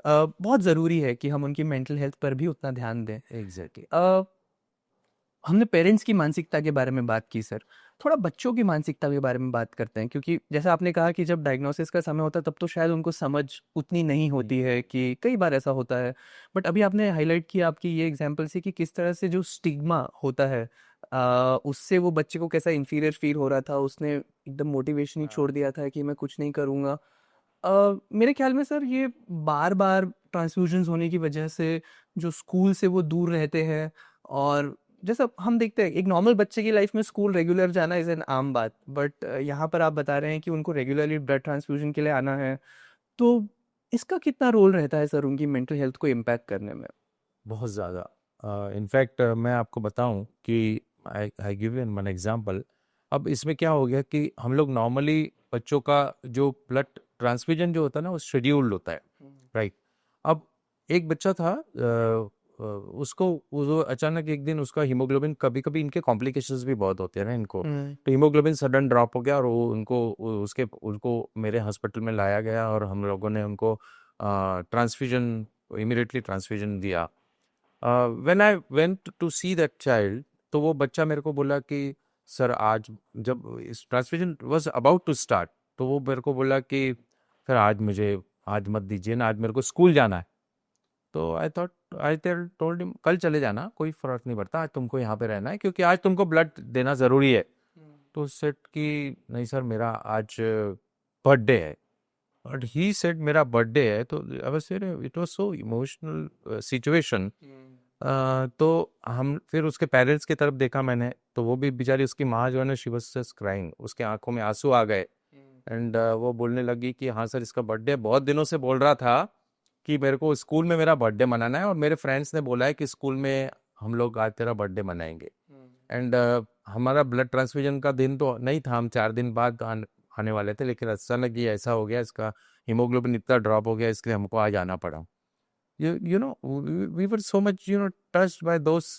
S1: बहुत ज़रूरी है कि हम उनकी मेंटल हेल्थ पर भी उतना ध्यान दें.
S2: एग्जैक्टली.
S1: हमने पेरेंट्स की मानसिकता के बारे में बात की सर, थोड़ा बच्चों की मानसिकता के बारे में बात करते हैं, क्योंकि जैसा आपने कहा कि जब डायग्नोसिस का समय होता है तब तो शायद उनको समझ उतनी नहीं होती है, कि कई बार ऐसा होता है. बट अभी आपने हाईलाइट किया आपकी ये एग्जांपल से कि किस तरह से जो स्टिग्मा होता है उससे वो बच्चे को कैसा इन्फीरियर फील हो रहा था, उसने एकदम मोटिवेशन ही छोड़ दिया था कि मैं कुछ नहीं करूँगा. मेरे ख्याल में सर ये बार बार ट्रांसफ्यूजन्स होने की वजह से जो स्कूल से वो दूर रहते हैं, और जैसा हम देखते हैं एक नॉर्मल बच्चे की लाइफ में स्कूल रेगुलर जाना इज़ एन आम बात, बट यहाँ पर आप बता रहे हैं कि उनको रेगुलरली ब्लड ट्रांसफ्यूजन के लिए आना है, तो इसका कितना रोल रहता है सर उनकी मेंटल हेल्थ को इम्पैक्ट करने में?
S2: बहुत ज़्यादा. इनफैक्ट मैं आपको बताऊं कि I I give you one example. अब इसमें क्या हो गया कि हम लोग नॉर्मली बच्चों का जो ब्लड ट्रांसफ्यूजन जो होता है ना वो शेड्यूल्ड होता है, राइट. अब एक बच्चा था, उसको वो अचानक एक दिन उसका हीमोग्लोबिन, कभी कभी इनके कॉम्प्लिकेशंस भी बहुत होते हैं ना इनको, तो हीमोग्लोबिन सडन ड्रॉप हो गया और वो उनको मेरे हॉस्पिटल में लाया गया और हम लोगों ने उनको ट्रांसफ्यूजन इमीडिएटली ट्रांसफ्यूजन दिया. When I went to see that child, तो वो बच्चा मेरे को बोला कि सर आज जब इस transfusion was about to start, तो वो मेरे को बोला कि सर आज मत दीजिए ना, आज मेरे को स्कूल जाना है. तो आई टोल्ड हिम कल चले जाना, कोई फर्क नहीं पड़ता, आज तुमको यहाँ पे रहना है क्योंकि आज तुमको ब्लड देना ज़रूरी है. तो सेट कि नहीं सर मेरा आज बर्थडे है. और ही सेड मेरा बर्थडे है, तो I was it was so emotional situation. तो हम फिर उसके पेरेंट्स की तरफ देखा मैंने, तो वो भी बेचारी उसकी माँ जो है ना शी वाज जस्ट क्राइंग, उसके आंखों में आंसू आ गए. एंड वो बोलने लगी कि हाँ सर इसका बर्थडे, बहुत दिनों से बोल रहा था कि मेरे को स्कूल में मेरा बर्थडे मनाना है और मेरे फ्रेंड्स ने बोला है कि स्कूल में हम लोग आज तेरा बर्थडे मनाएंगे. एंड हमारा ब्लड ट्रांसफ्यूजन का दिन तो नहीं था, हम 4 दिन बाद आने वाले थे, लेकिन अचानक ये ऐसा हो गया, इसका हीमोग्लोबिन इतना ड्रॉप हो गया, इसलिए हमको आज आना पड़ा. We were so much touched by those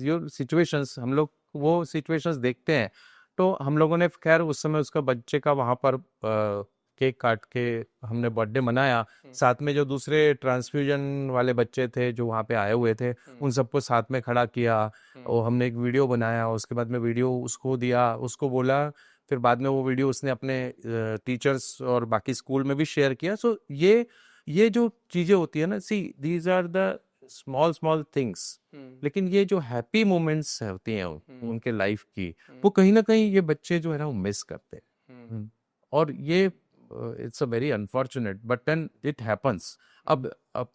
S2: your situations. हम लोग वो situations देखते हैं, तो हम लोगों ने खैर उस समय उसका बच्चे का वहाँ पर केक काट के हमने बर्थडे मनाया. साथ में जो दूसरे ट्रांसफ्यूजन वाले बच्चे थे जो वहाँ पे आए हुए थे, उन सबको साथ में खड़ा किया और हमने एक वीडियो बनाया. उसके बाद में वीडियो उसको दिया, उसको बोला, फिर बाद में वो वीडियो उसने अपने टीचर्स और बाकी स्कूल में भी शेयर किया. सो ये जो चीज़ें होती है ना, see these are the small small things, लेकिन ये जो हैप्पी मोमेंट्स होती हैं उनके लाइफ की, वो कहीं ना कहीं ये बच्चे जो है ना वो मिस करते हैं. और ये it's a very unfortunate but then it happens. अब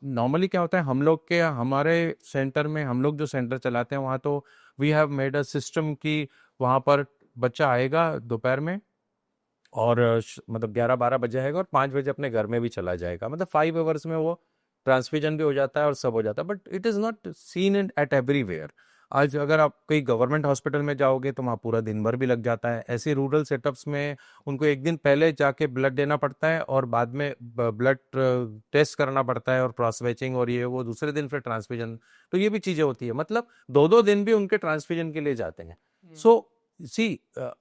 S2: नॉर्मली क्या होता है, हमारे सेंटर में, हम लोग जो सेंटर चलाते हैं वहाँ तो we have made a system कि वहाँ पर बच्चा आएगा दोपहर में और मतलब 11-12 बजे आएगा और 5 बजे अपने घर में भी चला जाएगा. मतलब 5 आवर्स में वो ट्रांसफ्यूजन भी हो जाता है और सब हो जाता है. But it is not seen in eight everywhere. आज अगर आप कोई गवर्नमेंट हॉस्पिटल में जाओगे तो वहाँ पूरा दिन भर भी लग जाता है. ऐसे रूरल सेटअप्स में उनको एक दिन पहले जाके ब्लड देना पड़ता है और बाद में ब्लड टेस्ट करना पड़ता है और क्रॉस मैचिंग और ये वो, दूसरे दिन फिर ट्रांसफ्यूजन. तो ये भी चीज़ें होती है, मतलब 2-2 दिन भी उनके ट्रांसफ्यूजन के लिए जाते हैं. सो सी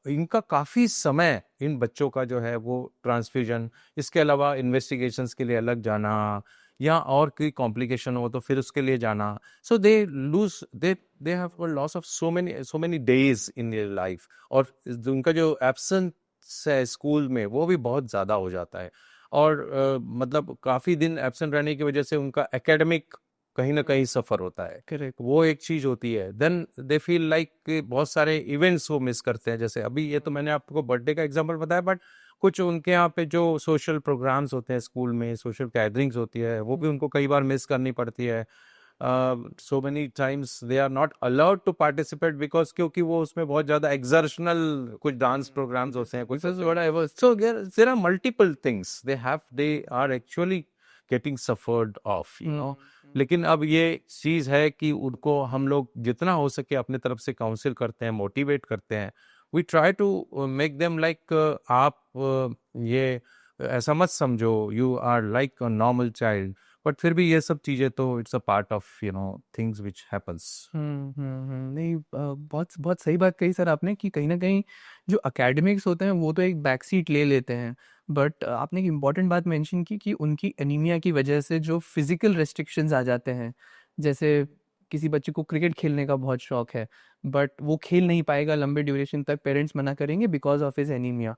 S2: इनका काफ़ी समय इन बच्चों का जो है वो ट्रांसफ्यूजन, इसके अलावा इन्वेस्टिगेशंस के लिए अलग जाना या और कोई कॉम्प्लिकेशन हो तो फिर उसके लिए जाना. So they lose they have loss of so many days in their life. और उनका जो एब्सेंस है स्कूल में वो भी बहुत ज़्यादा हो जाता है. और मतलब काफ़ी दिन एब्सेंट रहने की वजह से उनका एकेडमिक कहीं ना कहीं सफ़र होता है.
S1: करेक्ट.
S2: वो एक चीज़ होती है. देन दे फील लाइक बहुत सारे इवेंट्स वो मिस करते हैं. जैसे अभी ये तो मैंने आपको बर्थडे का एग्जांपल बताया, बट कुछ उनके यहाँ पे जो सोशल प्रोग्राम्स होते हैं स्कूल में, सोशल गैदरिंग्स होती है, वो भी उनको कई बार मिस करनी पड़ती है. So many times they are not allowed to participate because क्योंकि वो उसमें बहुत ज़्यादा exertional कुछ डांस प्रोग्राम्स होते हैं, कुछ whatever. So there are multiple things they are actually getting suffered of, you know. लेकिन अब ये चीज़ है कि उनको हम लोग जितना हो सके अपने तरफ से काउंसिल करते हैं, मोटिवेट करते हैं. We try to make them like आप ये ऐसा मत समझो, you are like a normal child. But फिर भी ये सब चीज़ें तो it's a part of things which happens.
S1: नहीं, बहुत बहुत सही बात कही सर आपने कि कहीं ना कहीं जो एकेडमिक्स होते हैं वो तो एक बैक सीट ले लेते हैं, बट आपने एक इम्पॉर्टेंट बात मेंशन की कि उनकी एनीमिया की वजह से जो फिजिकल रेस्ट्रिक्शंस आ जाते हैं, जैसे किसी बच्चे को क्रिकेट खेलने का बहुत शौक है बट वो खेल नहीं पाएगा लंबे ड्यूरेशन तक, पेरेंट्स मना करेंगे बिकॉज ऑफ हिज एनीमिया.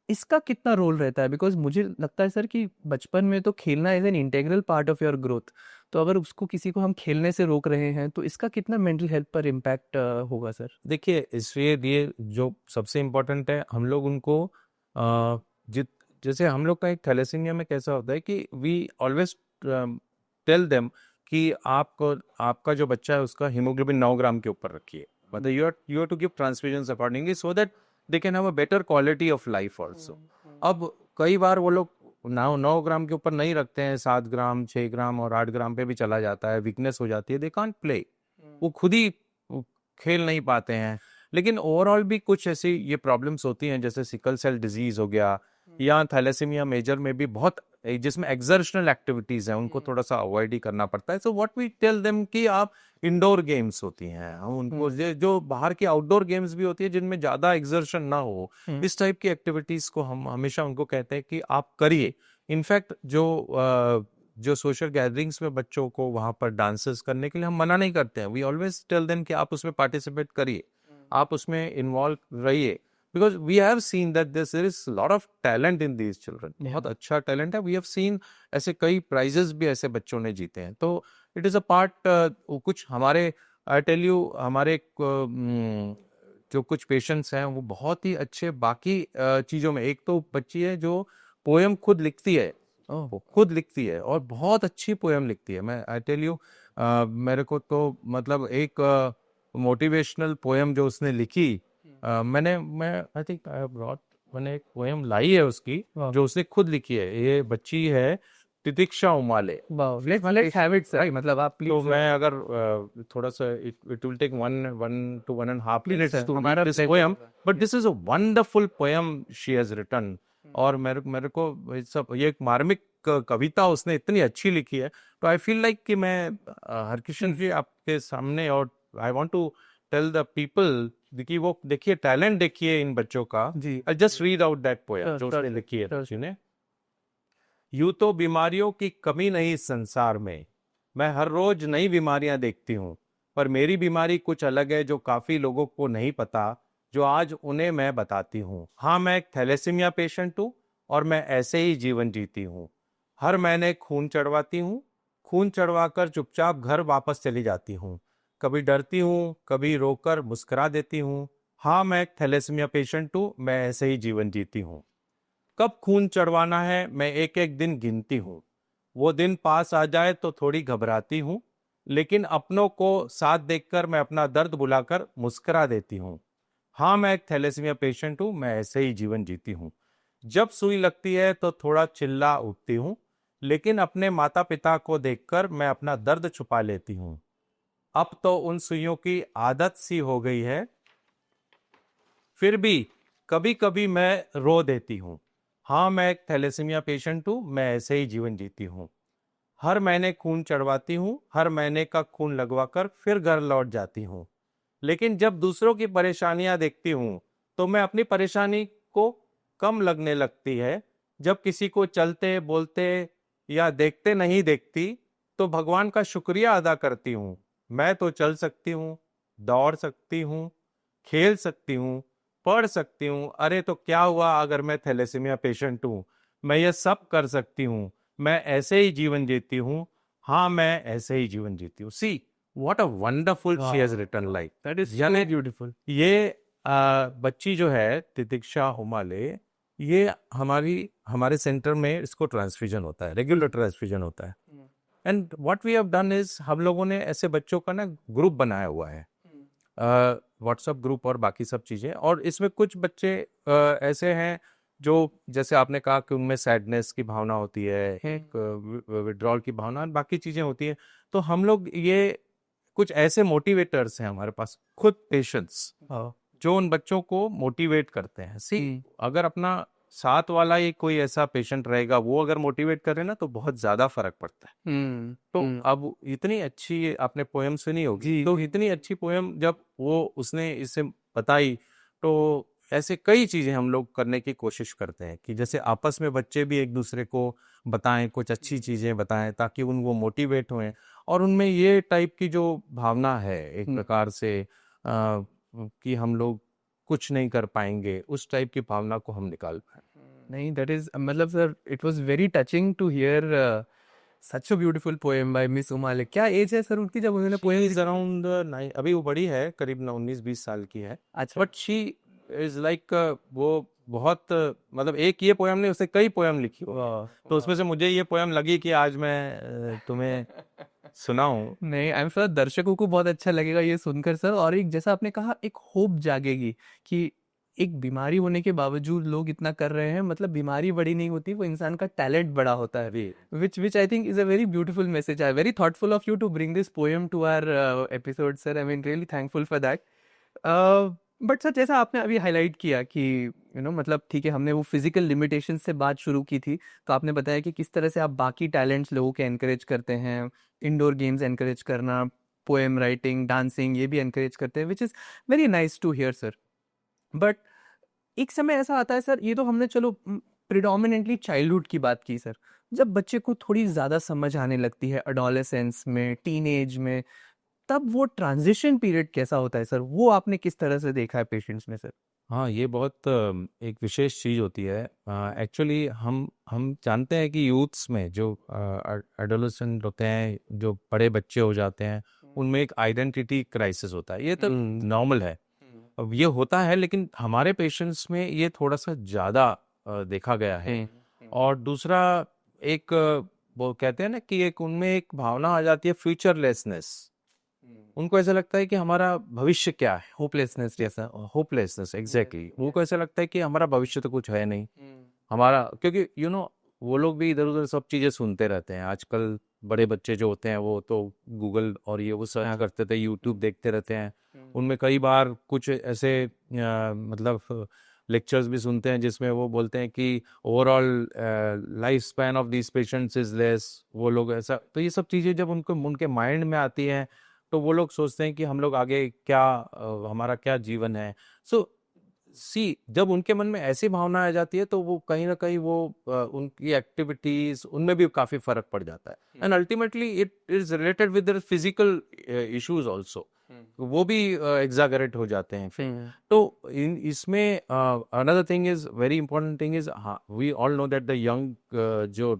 S1: इसका कितना रोल रहता है? बिकॉज मुझे लगता है सर कि बचपन में तो खेलना is an integral part of your growth, तो अगर उसको किसी को हम खेलने से रोक रहे हैं तो इसका कितना मेंटल हेल्थ पर इम्पैक्ट होगा सर?
S2: देखिए, इसलिए ये जो सबसे इम्पोर्टेंट है, हम लोग उनको जित जैसे हम लोग का एक थैलेसीमिया में कैसा होता है कि वी ऑलवेज टेल देम कि आपको आपका जो बच्चा है उसका हीमोग्लोबिन 9 ग्राम के ऊपर रखिए. मतलब you are to give transfusion accordingly so that they can have a better quality of life also. अब कई बार वो लोग 9 ग्राम के ऊपर नहीं रखते हैं, 7 ग्राम 6 ग्राम और 8 ग्राम पे भी चला जाता है, वीकनेस हो जाती है, दे कांट प्ले, वो खुद ही खेल नहीं पाते हैं. लेकिन ओवरऑल भी कुछ ऐसी ये प्रॉब्लम्स होती हैं, जैसे सिकल सेल डिजीज हो गया या थैलेसीमिया मेजर में भी बहुत जिसमें एक्सर्शनल एक्टिविटीज हैं उनको थोड़ा सा अवॉइड ही करना पड़ता है. So what we tell them कि आप इंडोर गेम्स होती हैं, हम उनको जो बाहर की आउटडोर गेम्स भी होती है जिनमें ज्यादा एक्सर्शन ना हो, इस टाइप की एक्टिविटीज को हम हमेशा उनको कहते हैं कि आप करिए. इनफैक्ट जो सोशल गैदरिंग्स में बच्चों को वहां पर डांसेस करने के लिए हम मना नहीं करते हैं. वी ऑलवेज टेल देम कि आप उसमें पार्टिसिपेट करिए, आप उसमें इन्वॉल्व रहिए, because we have seen that there is a lot of talent in these children. बहुत अच्छा टैलेंट है. we have seen ऐसे कई prizes भी ऐसे बच्चों ने जीते हैं. तो it is a part कुछ हमारे I tell you हमारे जो कुछ पेशेंट्स हैं वो बहुत ही अच्छे बाकी चीज़ों में. एक तो बच्ची है जो पोएम खुद लिखती है, वो खुद लिखती है और बहुत अच्छी पोएम लिखती है. मैं आई टेल यू, मेरे को तो मतलब एक मोटिवेशनल पोएम जो उसने लिखी, मैं I think I have brought, मैंने एक पोएम लाई है उसकी जो उसने खुद लिखी है. ये बच्ची है तितिक्षा उमाले.
S1: लेट्स हैव इट सर, मतलब आप प्लीज.
S2: तो मैं अगर थोड़ा सा it will take 1 to 1.5 minutes to read this poem, but this is a wonderful poem she has written. और मेरे को सब ये एक मार्मिक कविता उसने इतनी अच्छी लिखी है. तो आई फील लाइक कि मैं हरकिशन जी आपके सामने, और I want to tell the people कि वो देखिए टैलेंट देखिए इन बच्चों का. I just read out that poem जो उसने लिखी है बच्ची ने. यूं तो बीमारियों की कमी नहीं इस संसार में, मैं हर रोज नई बीमारियां देखती हूँ, पर मेरी बीमारी कुछ अलग है जो काफी लोगों को नहीं पता, जो आज उन्हें मैं बताती हूँ. हाँ, मैं एक थैलेसीमिया पेशेंट हूँ और मैं ऐसे ही जीवन जीती हूँ. हर महीने खून चढ़वाती हूँ, खून चढ़वाकर चुपचाप घर वापस चली जाती हूँ. कभी डरती हूँ, कभी रोकर मुस्कुरा देती हूँ. हाँ, मैं एक थैलेसीमिया पेशेंट हूँ, मैं ऐसे ही जीवन जीती हूँ. कब खून चढ़वाना है मैं एक एक दिन गिनती हूँ. वो दिन पास आ जाए तो थोड़ी घबराती हूँ, लेकिन अपनों को साथ देखकर मैं अपना दर्द बुलाकर मुस्कुरा देती हूँ. हाँ, मैं एक थैलेसीमिया पेशेंट हूँ, मैं ऐसे ही जीवन जीती हूँ. जब सुई लगती है तो थोड़ा चिल्ला उठती हूँ, लेकिन अपने माता पिता को देखकर मैं अपना दर्द छुपा लेती हूँ. अब तो उन सुइयों की आदत सी हो गई है, फिर भी कभी कभी मैं रो देती हूँ. हाँ, मैं एक थैलेसीमिया पेशेंट हूँ, मैं ऐसे ही जीवन जीती हूँ. हर महीने खून चढ़वाती हूँ, हर महीने का खून लगवाकर फिर घर लौट जाती हूँ. लेकिन जब दूसरों की परेशानियां देखती हूँ तो मैं अपनी परेशानी को कम लगने लगती है. जब किसी को चलते बोलते या देखते नहीं देखती तो भगवान का शुक्रिया अदा करती हूँ. मैं तो चल सकती हूँ, दौड़ सकती हूँ, खेल सकती हूँ, पढ़ सकती हूँ. अरे तो क्या हुआ अगर मैं थैलेसीमिया पेशेंट हूँ? मैं ये सब कर सकती हूँ, मैं ऐसे ही जीवन जीती हूँ. हाँ, मैं ऐसे ही जीवन जीती हूँ. See what a wonderful she has written like
S1: that is so beautiful.
S2: ये बच्ची जो है तितिक्षा हुमाले, ये हमारे सेंटर में इसको ट्रांसफ्यूजन होता है, रेगुलर ट्रांसफ्यूजन होता है। And what we have done is, हम लोगों ने ऐसे बच्चों का ना ग्रुप बनाया हुआ है, व्हाट्सएप ग्रुप और बाकी सब चीज़ें। और इसमें कुछ बच्चे ऐसे हैं जो, जैसे आपने कहा कि उनमें सैडनेस की भावना होती है, एक विड्रॉल की भावना, बाकी चीज़ें होती हैं। तो हम लोग ये कुछ ऐसे मोटिवेटर्स हैं हमारे पास, खुद पेशेंट्स, जो उन बच्चों को मोटिवेट करते हैं। सी, अगर अपना साथ वाला ही कोई ऐसा पेशेंट रहेगा, वो अगर मोटिवेट करे ना, तो बहुत ज्यादा फर्क पड़ता है। तो अब इतनी अच्छी आपने पोयम सुनी होगी, तो इतनी अच्छी पोयम जब उसने इसे बताई, तो ऐसे कई चीजें हम लोग करने की कोशिश करते हैं कि जैसे आपस में बच्चे भी एक दूसरे को बताएं, कुछ अच्छी चीजें बताएं, ताकि वो मोटिवेट हों और उनमें ये टाइप की जो भावना है एक प्रकार से कि हम लोग कुछ नहीं कर पाएंगे, उस टाइप की भावना को हम निकाल पाए।
S1: नहीं, दैट इज, मतलब sir, it was very touching to hear such a beautiful poem by miss Uma Malik. क्या एज है सर उनकी जब उन्होंने पोएम
S2: इज अराउंड, अभी वो बड़ी है, करीब 19-20 साल की है।
S1: अच्छा।
S2: बट शी इज लाइक, वो बहुत, मतलब एक ये पोएम नहीं, उसने कई पोएम लिखी हो, तो उसमें से मुझे ये पोएम लगी कि आज मैं तुम्हें सुनाऊं।
S1: नहीं, आई एम श्योर दर्शकों को बहुत अच्छा लगेगा ये सुनकर सर। और एक, जैसा आपने कहा, एक होप जागेगी कि एक बीमारी होने के बावजूद लोग इतना कर रहे हैं, मतलब बीमारी बड़ी नहीं होती, वो इंसान का टैलेंट बड़ा होता है। Which I think is a very beautiful message. I very thoughtful of you to bring this poem to our episode sir. I mean really thankful for that. But sir, जैसा आपने अभी हाईलाइट किया कि मतलब ठीक है, हमने वो फिजिकल लिमिटेशन से बात शुरू की थी, तो आपने बताया कि किस तरह से आप बाकी टैलेंट्स लोगों के एनकरेज करते हैं, इंडोर गेम्स एनकरेज करना, पोएम राइटिंग, डांसिंग, ये भी एनकरेज करते हैं, which is very nice to hear sir. But एक समय ऐसा आता है सर, ये तो हमने चलो प्रिडोमिनेंटली चाइल्डहुड की बात की सर, जब बच्चे को थोड़ी ज़्यादा समझ आने लगती है, अडोलेसेंस में, टीनेज में, तब वो ट्रांजिशन पीरियड कैसा होता है सर? वो आपने किस तरह से देखा है पेशेंट्स में सर?
S2: हाँ, ये बहुत एक विशेष चीज़ होती है। एक्चुअली हम जानते हैं कि यूथ्स में जो एडोलेसेंट होते हैं, जो बड़े बच्चे हो जाते हैं, उनमें एक आइडेंटिटी क्राइसिस होता है। ये तो नॉर्मल है, अब ये होता है, लेकिन हमारे पेशेंट्स में ये थोड़ा सा ज़्यादा देखा गया है। और दूसरा, एक वो कहते हैं ना कि एक उनमें एक भावना आ जाती है फ्यूचरलेसनेस। उनको ऐसा लगता है कि हमारा भविष्य क्या है,
S1: होपलेसनेस जैसा।
S2: Hopelessness, exactly. उनको ऐसा लगता है कि हमारा भविष्य तो कुछ है नहीं हमारा, क्योंकि वो लोग भी इधर उधर सब चीजें सुनते रहते हैं आजकल। बड़े बच्चे जो होते हैं वो तो गूगल और ये वो सर्च करते थे, यूट्यूब देखते रहते हैं। उनमें कई बार कुछ ऐसे मतलब लेक्चर्स भी सुनते हैं जिसमें वो बोलते हैं कि overall life span of these patients is less. वो लोग ऐसा, तो ये सब चीजें जब उनके माइंड में आती हैं, तो वो लोग सोचते हैं कि हम लोग आगे क्या, हमारा क्या जीवन है। सो जब उनके मन में ऐसी भावना आ जाती है, तो वो कहीं ना कहीं वो उनकी एक्टिविटीज, उनमें भी काफी फर्क पड़ जाता है। And ultimately it is related with their physical issues also, वो भी एग्जागरेट हो जाते हैं फिर। तो इसमें another thing is very important thing is, we all know that the young जो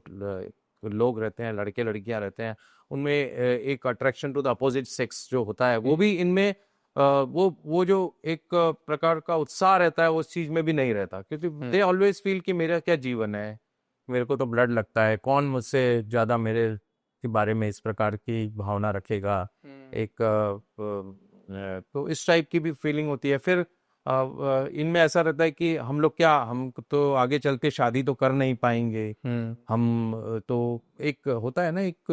S2: लोग रहते हैं, लड़के लड़कियां रहते हैं, उनमें एक attraction to the opposite sex जो होता है, वो भी इनमें वो जो एक प्रकार का उत्साह रहता है, उस चीज में भी नहीं रहता, क्योंकि दे ऑलवेज फील कि मेरा क्या जीवन है, मेरे को तो ब्लड लगता है, कौन मुझसे ज्यादा मेरे के बारे में इस प्रकार की भावना रखेगा। एक तो इस टाइप की भी फीलिंग होती है। फिर इनमें ऐसा रहता है कि हम लोग क्या, हम तो आगे चल के शादी तो कर नहीं पाएंगे। हम तो एक होता है ना, एक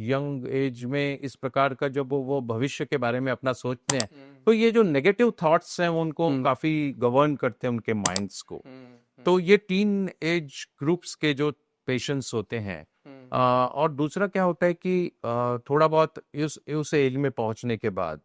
S2: यंग एज में इस प्रकार का जब वो भविष्य के बारे में अपना सोचते हैं, तो ये जो नेगेटिव थॉट्स हैं वो उनको काफी गवर्न करते हैं उनके माइंड्स को। तो ये टीन एज ग्रुप्स के जो पेशेंट्स होते हैं, और दूसरा क्या होता है कि थोड़ा बहुत उस एज में पहुंचने के बाद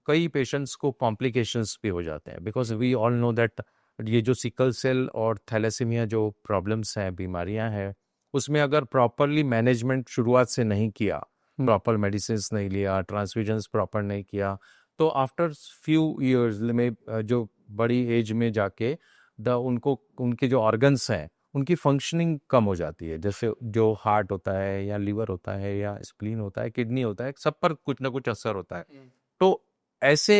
S2: कई पेशेंट्स को कॉम्प्लिकेशंस भी हो जाते हैं, because we all know that ये जो सिकल सेल और थैलेसीमिया जो प्रॉब्लम्स हैं, बीमारियां हैं, उसमें अगर प्रॉपरली मैनेजमेंट शुरुआत से नहीं किया, प्रॉपर मेडिसिन नहीं लिया, ट्रांसफ्यूजन्स प्रॉपर नहीं किया, तो आफ्टर फ्यू इयर्स में जो बड़ी एज में जाके उनके जो ऑर्गन्स हैं, उनकी फंक्शनिंग कम हो जाती है। जैसे जो हार्ट होता है, या लीवर होता है, या स्प्लीन होता है, किडनी होता है, सब पर कुछ ना कुछ असर होता है। तो ऐसे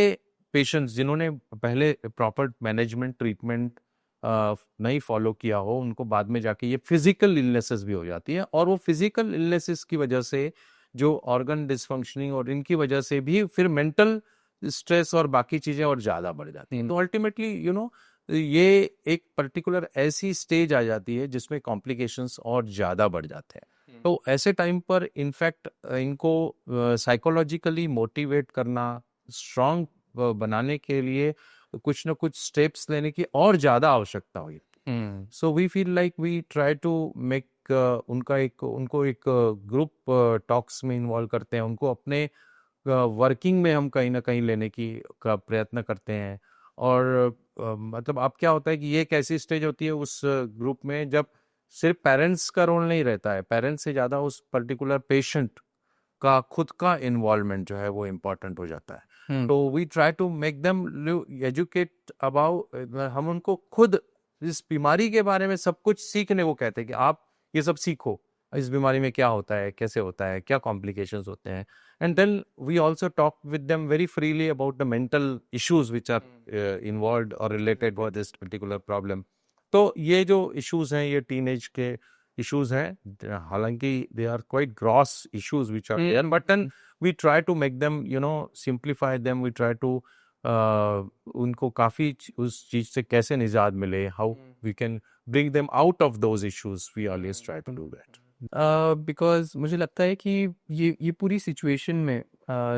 S2: पेशेंट्स जिन्होंने पहले प्रॉपर मैनेजमेंट, ट्रीटमेंट नहीं फॉलो किया हो, उनको बाद में जाके ये फिजिकल इलनेसेस भी हो जाती है, और वो फिजिकल इलनेसेस की वजह से जो ऑर्गन डिसफंक्शनिंग और इनकी वजह से भी फिर मेंटल स्ट्रेस और बाकी चीजें और ज्यादा बढ़ जाती हैं। तो अल्टीमेटली ये एक पर्टिकुलर ऐसी स्टेज आ जाती है जिसमें कॉम्प्लिकेशंस और ज्यादा बढ़ जाते हैं। तो ऐसे टाइम पर इनफैक्ट इनको साइकोलॉजिकली मोटिवेट करना, स्ट्रांग बनाने के लिए कुछ ना कुछ स्टेप्स लेने की और ज्यादा आवश्यकता हुई। So we feel like we try to make उनको एक ग्रुप टॉक्स में इन्वॉल्व करते हैं, उनको अपने वर्किंग में हम कहीं ना कहीं लेने का प्रयत्न करते हैं। और मतलब अब क्या होता है कि ये एक ऐसी स्टेज होती है उस ग्रुप में जब सिर्फ पेरेंट्स का रोल नहीं रहता है, पेरेंट्स से ज़्यादा उस पर्टिकुलर पेशेंट का खुद का इन्वॉल्वमेंट जो है वो इम्पोर्टेंट हो जाता है। तो we try to make them educate about, हम उनको खुद इस बीमारी के बारे में सब कुछ सीखने को कहते हैं कि आप ये सब सीखो, इस बीमारी में क्या होता है, कैसे होता है, क्या कॉम्प्लिकेशंस होते हैं। And then we also talk with them very freely about the mental issues which are involved or related with this particular problem. तो ये जो issues हैं, ये teenage के issues हैं, हालांकि they are quite gross issues which are there, but then we try to make them, simplify them. We try to उनको काफी उस चीज से कैसे निजात मिले, how we can bring them out of those issues. We always try to do that.
S1: Because मुझे लगता है कि ये पूरी सिचुएशन में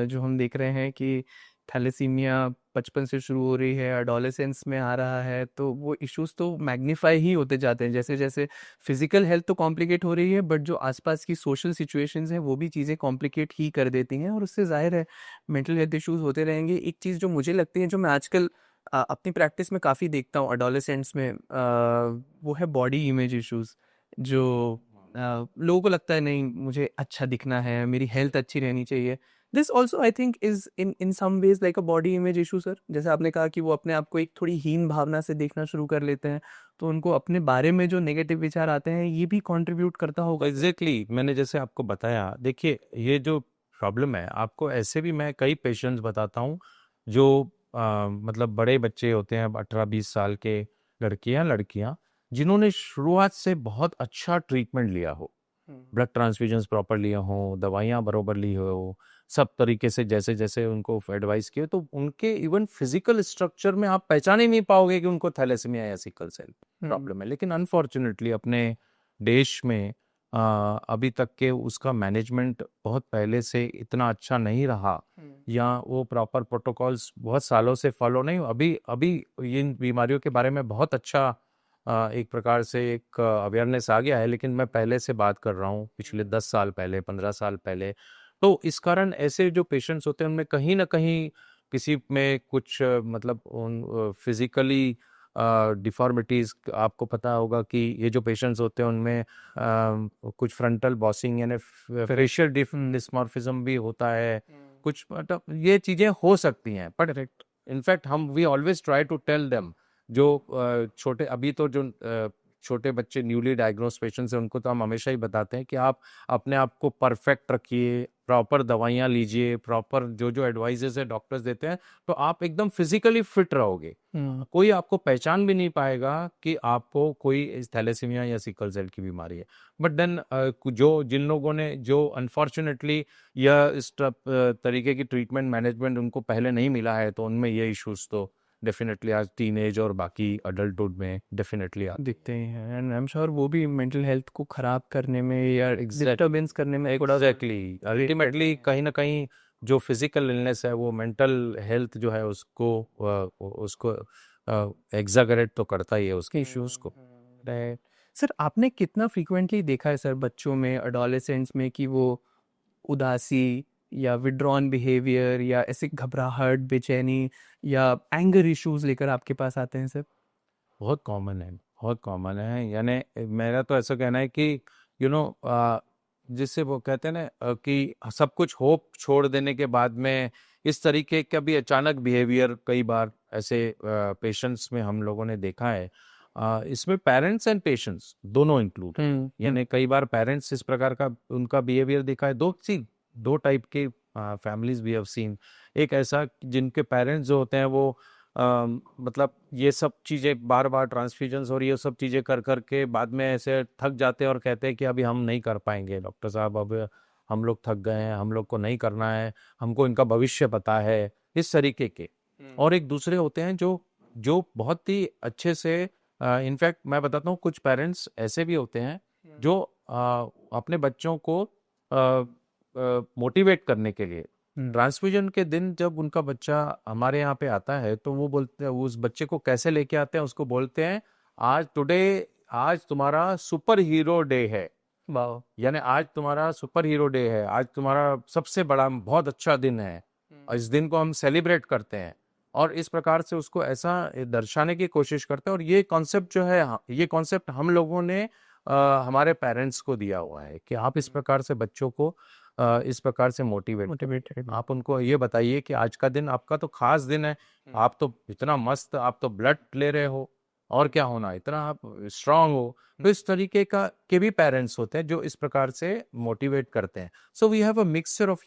S1: जो हम देख रहे हैं कि थैलेसीमिया बचपन से शुरू हो रही है, एडोलेसेंस में आ रहा है, तो वो इश्यूज तो मैग्नीफाई ही होते जाते हैं जैसे जैसे फिजिकल हेल्थ तो कॉम्प्लिकेट हो रही है, बट जो आसपास की सोशल सिचुएशंस हैं वो भी चीज़ें कॉम्प्लिकेट ही कर देती हैं, और उससे जाहिर है मेंटल हेल्थ इश्यूज होते रहेंगे। एक चीज़ जो मुझे लगती है, जो मैं आजकल अपनी प्रैक्टिस में काफ़ी देखता हूँ एडोलेसेंट्स में, वो है बॉडी इमेज इश्यूज। जो लोगों को लगता है नहीं मुझे अच्छा दिखना है, मेरी हेल्थ अच्छी रहनी चाहिए। This also I think is in some ways like a body image issue sir. जैसे आपने कहा कि वो अपने आप को एक थोड़ी हीन भावना से देखना शुरू कर लेते हैं, तो उनको अपने बारे में जो नेगेटिव विचार आते हैं ये भी कंट्रीब्यूट करता होगा।
S2: एग्जैक्टली मैंने जैसे आपको बताया, देखिए ये जो प्रॉब्लम है, आपको ऐसे भी मैं कई पेशेंट्स बताता हूँ जो मतलब बड़े बच्चे होते हैं, 18-20 साल के लड़कियां लड़कियां जिन्होंने शुरुआत से बहुत अच्छा ट्रीटमेंट लिया हो, ब्लड ट्रांसफ्यूजन्स प्रॉपर लिया हो, दवाइयाँ बरोबर ली हो, सब तरीके से जैसे जैसे उनको एडवाइस किए, तो उनके इवन फिजिकल स्ट्रक्चर में आप पहचान ही नहीं पाओगे कि उनको थैलेसीमिया या सिकल सेल प्रॉब्लम है। लेकिन अनफॉर्चुनेटली अपने देश में अभी तक के उसका मैनेजमेंट बहुत पहले से इतना अच्छा नहीं रहा, या वो प्रॉपर प्रोटोकॉल्स बहुत सालों से फॉलो नहीं। अभी अभी इन बीमारियों के बारे में बहुत अच्छा एक प्रकार से एक अवेयरनेस आ गया है, लेकिन मैं पहले से बात कर रहा हूँ पिछले 10 साल पहले, 15 साल पहले। तो इस कारण ऐसे जो पेशेंट्स होते हैं उनमें कहीं ना कहीं किसी में कुछ मतलब उन फिजिकली डिफॉर्मिटीज, आपको पता होगा कि ये जो पेशेंट्स होते हैं उनमें कुछ फ्रंटल बॉसिंग यानी फेशियल डिस्मॉर्फिज्म भी होता है, कुछ मतलब ये चीजें हो सकती हैं। But in fact we always try to tell them, जो छोटे अभी तो जो छोटे बच्चे न्यूली डायग्नोज पेशेंट्स हैं उनको तो हम हमेशा ही बताते हैं कि आप अपने आप को परफेक्ट रखिए, प्रॉपर दवाइयाँ लीजिए, प्रॉपर जो जो एडवाइजेस है डॉक्टर्स देते हैं, तो आप एकदम फिजिकली फिट रहोगे। कोई आपको पहचान भी नहीं पाएगा कि आपको कोई थैलेसीमिया या सिकल सेल की बीमारी है। बट देन जिन लोगों ने जो अनफॉर्चुनेटली या इस तरीके की ट्रीटमेंट मैनेजमेंट उनको पहले नहीं मिला है, तो उनमें ये इश्यूज तो डेफिनेटली आज टीनेज और बाकी अडल्टहुड में डेफिनेटली
S1: दिखते ही हैं, एंड आई एम श्योर वो भी मेंटल हेल्थ को खराब करने में या डिस्टर्बेंस करने में
S2: एग्जैक्टली अल्टीमेटली कहीं ना कहीं जो फिजिकल इलनेस है वो मेंटल हेल्थ जो है उसको एग्जागरेट तो करता ही है उसके इश्यूज को।
S1: राइट सर, आपने कितना फ्रीक्वेंटली देखा है सर बच्चों में, एडोलेसेंट्स में, कि वो उदासी या विड्रॉन बिहेवियर या ऐसे घबराहट, बेचैनी या एंगर इश्यूज लेकर आपके पास आते हैं सर?
S2: बहुत कॉमन है, बहुत कॉमन है। यानी मेरा तो ऐसा कहना है कि जिससे वो कहते हैं ना कि सब कुछ होप छोड़ देने के बाद में इस तरीके का भी अचानक बिहेवियर कई बार ऐसे पेशेंट्स में हम लोगों ने देखा है। इसमें पेरेंट्स एंड पेशेंट्स दोनों इंक्लूड, यानी कई बार पेरेंट्स इस प्रकार का उनका बिहेवियर देखा है। दो टाइप के फैमिलीज वी हैव सीन। एक ऐसा जिनके पेरेंट्स जो होते हैं वो मतलब ये सब चीज़ें बार बार ट्रांसफ्यूजन्स और ये सब चीज़ें कर कर के बाद में ऐसे थक जाते हैं और कहते हैं कि अभी हम नहीं कर पाएंगे डॉक्टर साहब, अब हम लोग थक गए हैं, हम लोग को नहीं करना है, हमको इनका भविष्य पता है, इस तरीके के। और एक दूसरे होते हैं जो जो बहुत ही अच्छे से, इनफैक्ट मैं बताता हूँ, कुछ पेरेंट्स ऐसे भी होते हैं जो अपने बच्चों को मोटिवेट करने के लिए ट्रांसफ्यूजन के दिन जब उनका बच्चा हमारे यहाँ पे आता है तो वो बोलते हैं, उस बच्चे को कैसे लेके आते हैं, उसको बोलते हैं आज तुम्हारा सुपर हीरो डे है।
S1: वाह।
S2: यानी आज तुम्हारा सुपर हीरो डे है, आज तुम्हारा सबसे बड़ा बहुत अच्छा दिन है, और इस दिन को हम सेलिब्रेट करते हैं। और इस प्रकार से उसको ऐसा दर्शाने की कोशिश करते हैं। और ये कॉन्सेप्ट जो है, ये कॉन्सेप्ट हम लोगों ने हमारे पेरेंट्स को दिया हुआ है कि आप इस प्रकार से बच्चों को इस प्रकार से मोटिवेट आप उनको ये बताइए कि आज का दिन आपका तो खास दिन है, आप तो इतना मस्त, आप तो ब्लड ले रहे हो, और क्या होना, इतना आप स्ट्रांग हो। तो इस तरीके का के भी पेरेंट्स होते हैं जो इस प्रकार से मोटिवेट करते हैं। So we have a mixture of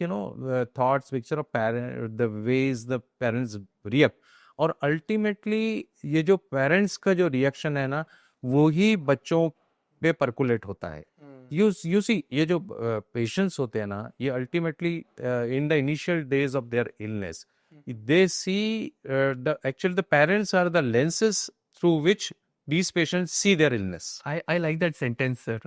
S2: thoughts, mixture of the ways the parents react. और अल्टीमेटली ये जो पेरेंट्स का जो रिएक्शन है ना, वो ही बच्चों पे परकुलेट होता है। यू सी, ये जो पेशेंट्स होते हैं ना, ये ultimately in the initial days of their illness, they see actually the parents are the lenses through which these patients see their illness.
S1: I like that sentence, sir.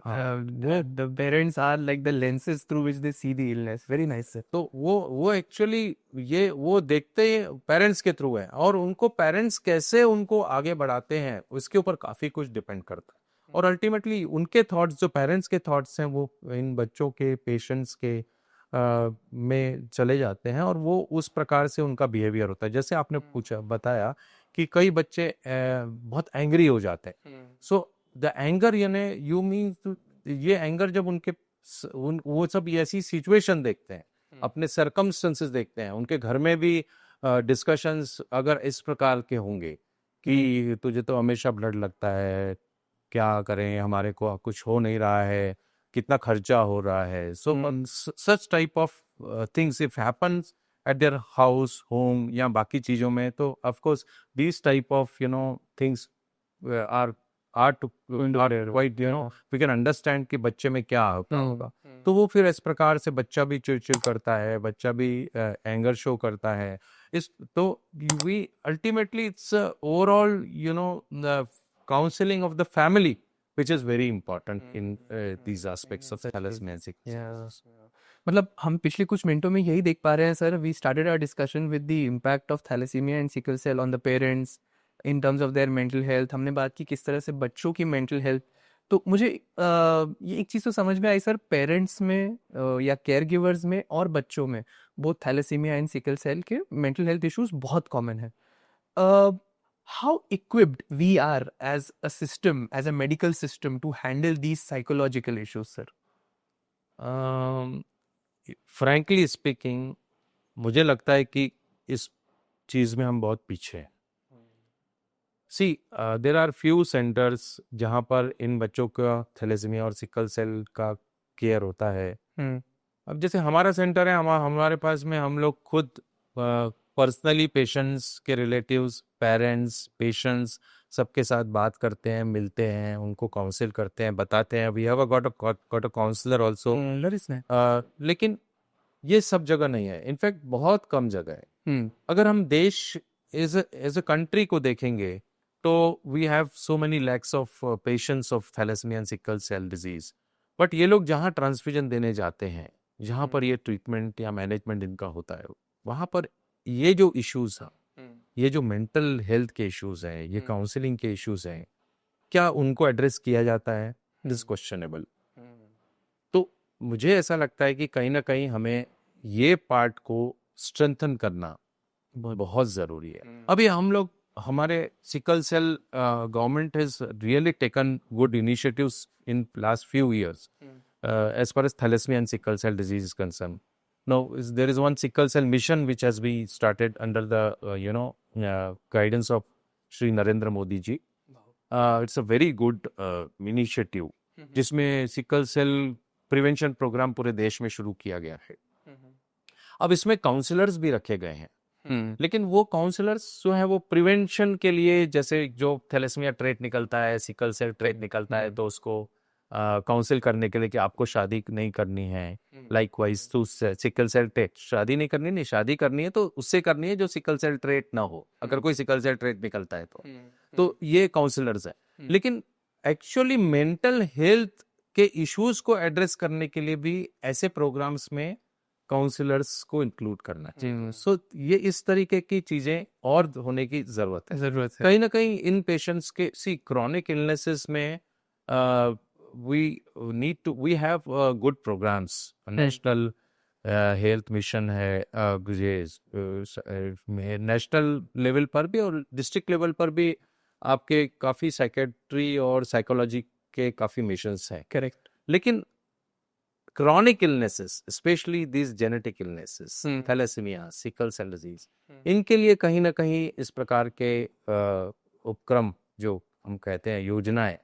S1: The parents are like the lenses through which they see the illness. Very nice, sir.
S2: तो वो actually ये वो देखते ही parents के through है, और उनको parents कैसे उनको आगे बढ़ाते हैं उसके ऊपर काफी कुछ डिपेंड करता है। और अल्टीमेटली उनके थॉट्स, जो पेरेंट्स के थॉट्स हैं, वो इन बच्चों के, पेशेंट्स के में चले जाते हैं, और वो उस प्रकार से उनका बिहेवियर होता है। जैसे आपने बताया कि कई बच्चे बहुत एंग्री हो जाते हैं। सो द एंगर, यानी यू मीन, ये एंगर जब वो सब ऐसी सिचुएशन देखते हैं, अपने सरकमस्टेंसेस देखते हैं, उनके घर में भी डिस्कशंस अगर इस प्रकार के होंगे कि तुझे तो हमेशा ब्लड लगता है, क्या करें, हमारे को कुछ हो नहीं रहा है, कितना खर्चा हो रहा है। So such type of things if happens at their house, home या बाकी चीजों में, तो of course these type of things are too quite, we can understand कि बच्चे में क्या होगा। तो वो फिर इस प्रकार से बच्चा भी चिड़चिड़ करता है, बच्चा भी एंगर शो करता है। तो we ultimately it's overall counseling of the family, which is very important in these aspects of thalassemia and sickle cell.
S1: मतलब हम पिछले कुछ मिनटों में यही देख पा रहे हैं sir, we started our discussion with the impact of thalassaemia and sickle cell on the parents in terms of their mental health. हमने बात की किस तरह से बच्चों की मेंटल हेल्थ। तो मुझे ये एक चीज़ तो समझ में आई सर, पेरेंट्स में या केयर गिवर्स में और बच्चों में both thalassaemia and sickle cell के मेंटल हेल्थ इश्यूज बहुत कॉमन है। How equipped we are as a system, as a medical system, to handle these psychological issues, sir?
S2: Frankly speaking, मुझे लगता है कि इस चीज में हम बहुत पीछे हैं। See, there are few centers जहाँ पर इन बच्चों का थैलेसीमिया और सिकल सेल का केयर होता है। अब जैसे हमारा सेंटर है, हमारे पास में हम लोग खुद पर्सनली पेशेंट्स के रिलेटिव्स, पेरेंट्स, पेशेंट्स सबके साथ बात करते हैं, मिलते हैं, उनको काउंसिल करते हैं, बताते हैं। We have got a counsellor also. लेकिन ये सब जगह नहीं है, इनफैक्ट बहुत कम जगह है। अगर हम देश एज अ कंट्री को देखेंगे तो we have so many lakhs of patients of thalassaemia and sickle cell disease. बट ये लोग जहाँ ट्रांसफ्यूजन देने जाते हैं, जहाँ पर ये ट्रीटमेंट या मैनेजमेंट इनका होता है, वहाँ पर ये जो इश्यूज हैं, ये जो मेंटल हेल्थ के इश्यूज हैं, ये काउंसलिंग के इश्यूज हैं, क्या उनको एड्रेस किया जाता है? This questionable. तो मुझे ऐसा लगता है कि कहीं ना कहीं हमें ये पार्ट को स्ट्रेंथन करना बहुत जरूरी है। अभी हम लोग, हमारे sickle cell government has really taken good initiatives in last few years as far as thalassemia and sickle cell disease is concerned. Now, there is one sickle cell mission which has been started under the guidance of Shri Narendra Modi ji. It's a very good initiative, जिसमें sickle cell prevention programme पूरे देश में शुरू किया गया है। अब इसमें काउंसलर्स भी रखे गए हैं, लेकिन वो काउंसलर्स जो है वो प्रिवेंशन के लिए, जैसे जो थैलेसीमिया ट्रेट निकलता है, सिकल सेल ट्रेट निकलता है, तो उसको काउंसिल करने के लिए कि आपको शादी नहीं करनी है। लाइकवाइज तो सिकल सेल ट्रेट, शादी नहीं करनी, नहीं शादी करनी है तो उससे करनी है जो सिकल सेल ट्रेट ना हो, अगर कोई सिकल सेल ट्रेट निकलता है तो ये काउंसलर्स है। लेकिन एक्चुअली मेंटल हेल्थ के इश्यूज को एड्रेस करने के लिए भी ऐसे प्रोग्राम्स में काउंसलर्स को इंक्लूड करना चाहिए। सो ये इस तरीके की चीजें और होने की जरूरत है। कहीं ना कहीं इन पेशेंट्स के क्रॉनिक इलनेसेस में we have good programmes. National health mission है, नेशनल लेवल पर भी और डिस्ट्रिक्ट लेवल पर भी आपके काफी साइकेट्री और साइकोलॉजी के काफी मिशंस हैं।
S1: करेक्ट।
S2: लेकिन chronic illnesses, especially these genetic illnesses, thalassemia, sickle cell disease, इनके लिए कहीं ना कहीं इस प्रकार के उपक्रम जो हम कहते हैं योजनाएं,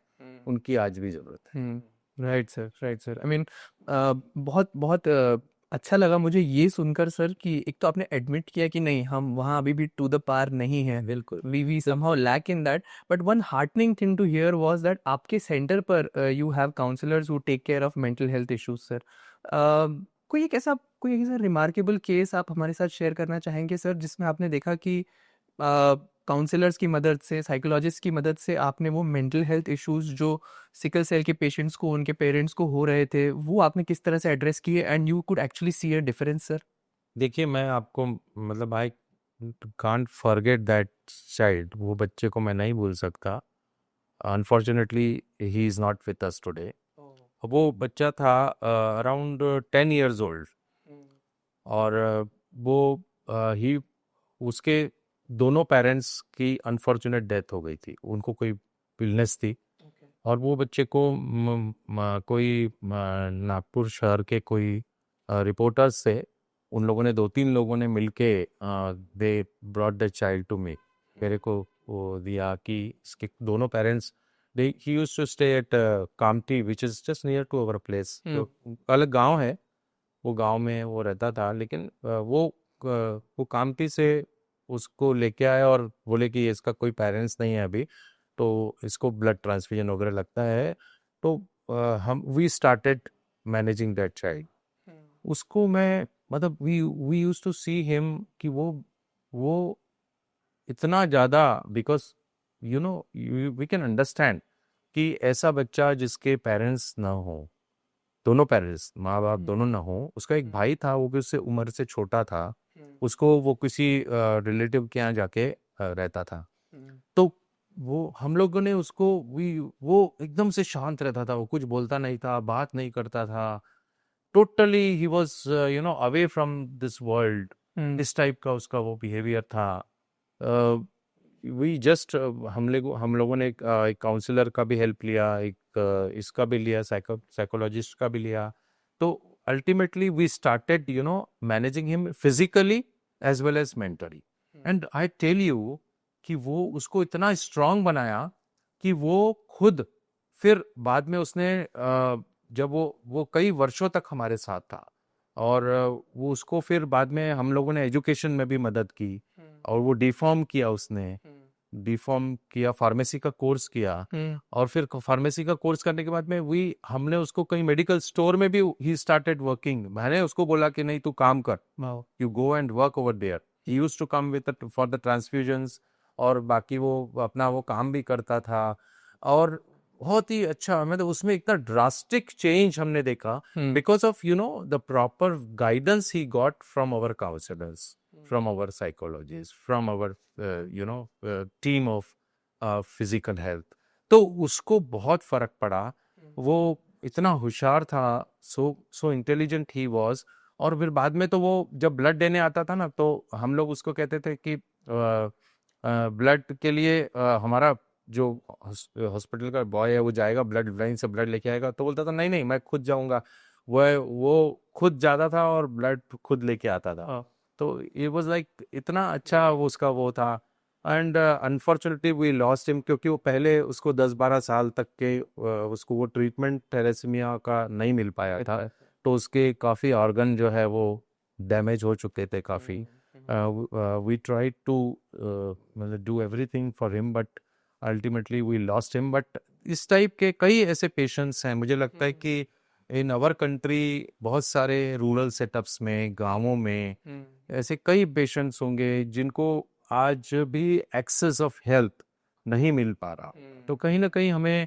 S2: उनकी आज भी जरूरत है।
S1: Right sir, right sir. I mean बहुत बहुत अच्छा लगा मुझे ये सुनकर सर कि एक तो आपने एडमिट किया कि नहीं, हम वहाँ अभी भी टू द पार नहीं है, बिल्कुल we somehow lack in that, but one heartening thing to hear was that आपके सेंटर पर you have counsellors who take care of mental health issues sir. कोई ऐसा रिमार्केबल केस आप हमारे साथ शेयर करना चाहेंगे सर, जिसमें आपने देखा कि काउंसलर्स की मदद से, साइकोलॉजिस्ट की मदद से आपने वो मेंटल हेल्थ इश्यूज जो सिकल सेल के पेशेंट्स को, उनके पेरेंट्स को हो रहे थे, वो आपने किस तरह से एड्रेस किए and you could actually see a difference sir?
S2: देखिए, मैं आपको मतलब I can't forget that child, वो बच्चे को मैं नहीं भूल सकता। Unfortunately he is not with us today. वो बच्चा था अराउंड 10 years ओल्ड, और वो ही उसके दोनों पेरेंट्स की अनफॉर्चुनेट डेथ हो गई थी, उनको कोई इलनेस थी। और वो बच्चे को कोई नागपुर शहर के कोई रिपोर्टर्स से, उन लोगों ने 2-3 लोगों ने मिलके they brought the child to me, मेरे को वो दिया कि इसके दोनों parents, he used to stay at Kamptee which is just near to our place. तो अलग गांव है, वो गांव में वो रहता था, लेकिन वो कामटी से उसको लेके आए और बोले कि इसका कोई पेरेंट्स नहीं है अभी, तो इसको ब्लड ट्रांसफ्यूजन वगैरह लगता है। तो हम we started managing that child. उसको मैं मतलब we used to see him कि वो इतना ज़्यादा, because you know we can understand कि ऐसा बच्चा जिसके पेरेंट्स ना हो, दोनों पेरेंट्स, माँ बाप दोनों ना हो, उसका एक भाई था, वो भी उससे उम्र से छोटा था, उसको वो किसी रिलेटिव के यहाँ जाके रहता था। तो वो हम लोगों ने उसको वो एकदम से शांत रहता था, वो कुछ बोलता नहीं था, बात नहीं करता था, totally he was away from this world. इस टाइप का उसका वो बिहेवियर था। वी जस्ट हम लोगों ने एक काउंसलर का भी हेल्प लिया, एक इसका भी लिया, साइकोलॉजिस्ट का भी लिया। तो ultimately we started managing him physically as well as mentally. And I tell you कि वो उसको इतना स्ट्रांग बनाया कि वो खुद फिर बाद में उसने जब वो कई वर्षों तक हमारे साथ था, और वो उसको फिर बाद में हम लोगों ने एजुकेशन में भी मदद की, और वो डिफॉर्म किया, उसने डिफॉर्म किया, फार्मेसी का कोर्स किया, और फिर फार्मेसी का कोर्स करने के बाद में हमने उसको कहीं मेडिकल स्टोर में भी ही स्टार्टेड वर्किंग। मैंने उसको बोला कि नहीं, तू काम कर, you go and work over there. He used to come with for the transfusions, और बाकी वो अपना वो काम भी करता था। और बहुत ही अच्छा, मतलब उसमें इतना ड्रास्टिक चेंज हमने देखा because of the proper guidance he got from our counsellors, from our psychologists, from our team of physical health। तो उसको बहुत फर्क पड़ा, वो इतना होशियार था, सो इंटेलिजेंट ही वाज। और फिर बाद में तो वो जब ब्लड देने आता था ना, तो हम लोग उसको कहते थे कि ब्लड के लिए हमारा जो हॉस्पिटल का बॉय है वो जाएगा, ब्लड लाइन से ब्लड लेके आएगा। तो बोलता था नहीं नहीं, मैं खुद जाऊंगा। वो खुद जाता था और ब्लड खुद लेके आता था। तो it was like इतना अच्छा वो उसका वो था। And unfortunately we lost him, क्योंकि वो पहले उसको 10-12 साल तक के उसको वो ट्रीटमेंट थैलेसीमिया का नहीं मिल पाया था, तो उसके काफ़ी ऑर्गन जो है वो डैमेज हो चुके थे काफ़ी। we tried to do everything for him, but ultimately we lost him. But इस टाइप के कई ऐसे पेशेंट्स हैं, मुझे लगता है कि इन अवर कंट्री बहुत सारे रूरल सेटअप्स में, गांवों में ऐसे कई पेशेंट्स होंगे जिनको आज भी एक्सेस ऑफ हेल्थ नहीं मिल पा रहा. तो कहीं ना कहीं हमें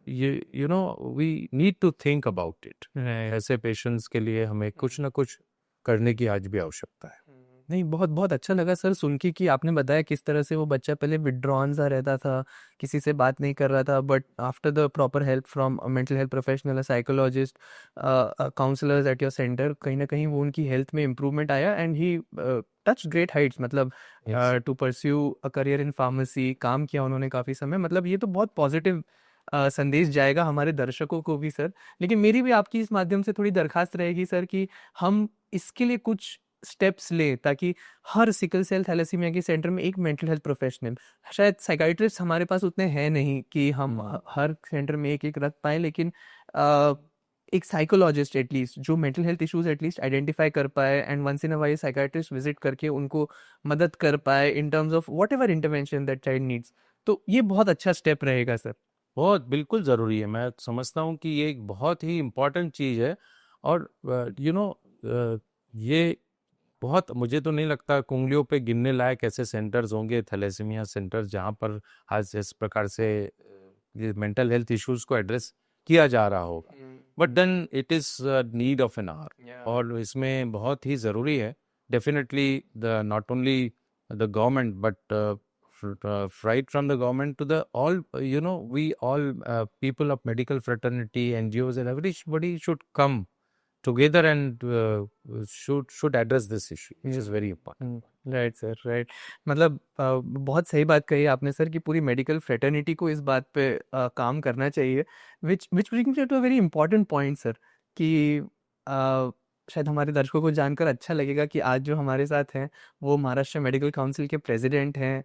S2: you know we need to think about it. ऐसे पेशेंट्स के लिए हमें कुछ ना कुछ करने की आज भी आवश्यकता है.
S1: नहीं, बहुत बहुत अच्छा लगा सर सुन के कि आपने बताया किस तरह से वो बच्चा पहले विड्रॉन सा रहता था, किसी से बात नहीं कर रहा था, but after the proper help from mental health professional, psychologist, counsellors at your centre, कहीं ना कहीं वो उनकी हेल्थ में इम्प्रूवमेंट आया and he touch great heights. मतलब
S2: Yes.
S1: To pursue a career in pharmacy काम किया उन्होंने काफ़ी समय. मतलब ये तो बहुत पॉजिटिव संदेश जाएगा हमारे दर्शकों को भी सर. लेकिन मेरी भी आपकी इस माध्यम से थोड़ी दरखास्त रहेगी सर कि हम इसके लिए कुछ स्टेप्स लें ताकि हर सिकल सेल थैलेसीमिया के सेंटर में एक मेंटल हेल्थ प्रोफेशनल, शायद साइकाइट्रिस्ट हमारे पास उतने हैं नहीं कि हम हर सेंटर में एक एक रख पाए, लेकिन एक साइकोलॉजिस्ट एटलीस्ट जो mental health issues at least identify कर पाए and once in a while psychiatrist visit करके उनको मदद कर पाए in terms of whatever intervention that child needs. तो ये बहुत अच्छा स्टेप रहेगा सर.
S2: बहुत बिल्कुल ज़रूरी है. मैं समझता हूँ कि ये एक बहुत ही इम्पॉर्टेंट चीज़ है. और ये बहुत, मुझे तो नहीं लगता कुंगलियों पे गिनने लायक ऐसे सेंटर्स होंगे, थैलेसीमिया सेंटर्स, जहाँ पर आज इस प्रकार से ये मेंटल हेल्थ इश्यूज को एड्रेस किया जा रहा होगा. But then it is need of an hour. और इसमें बहुत ही ज़रूरी है definitely the not only the government but right from the government to the all, we all people of medical fraternity, NGOs, and everybody should come together and should address this issue, which is very important.
S1: Right sir, right. मतलब बहुत सही बात कही आपने sir कि पूरी medical fraternity को इस बात पे काम करना चाहिए. Which brings me to a very important point sir कि शायद हमारे दर्शकों को जानकर अच्छा लगेगा कि आज जो हमारे साथ हैं वो महाराष्ट्र मेडिकल काउंसिल के प्रेसिडेंट हैं,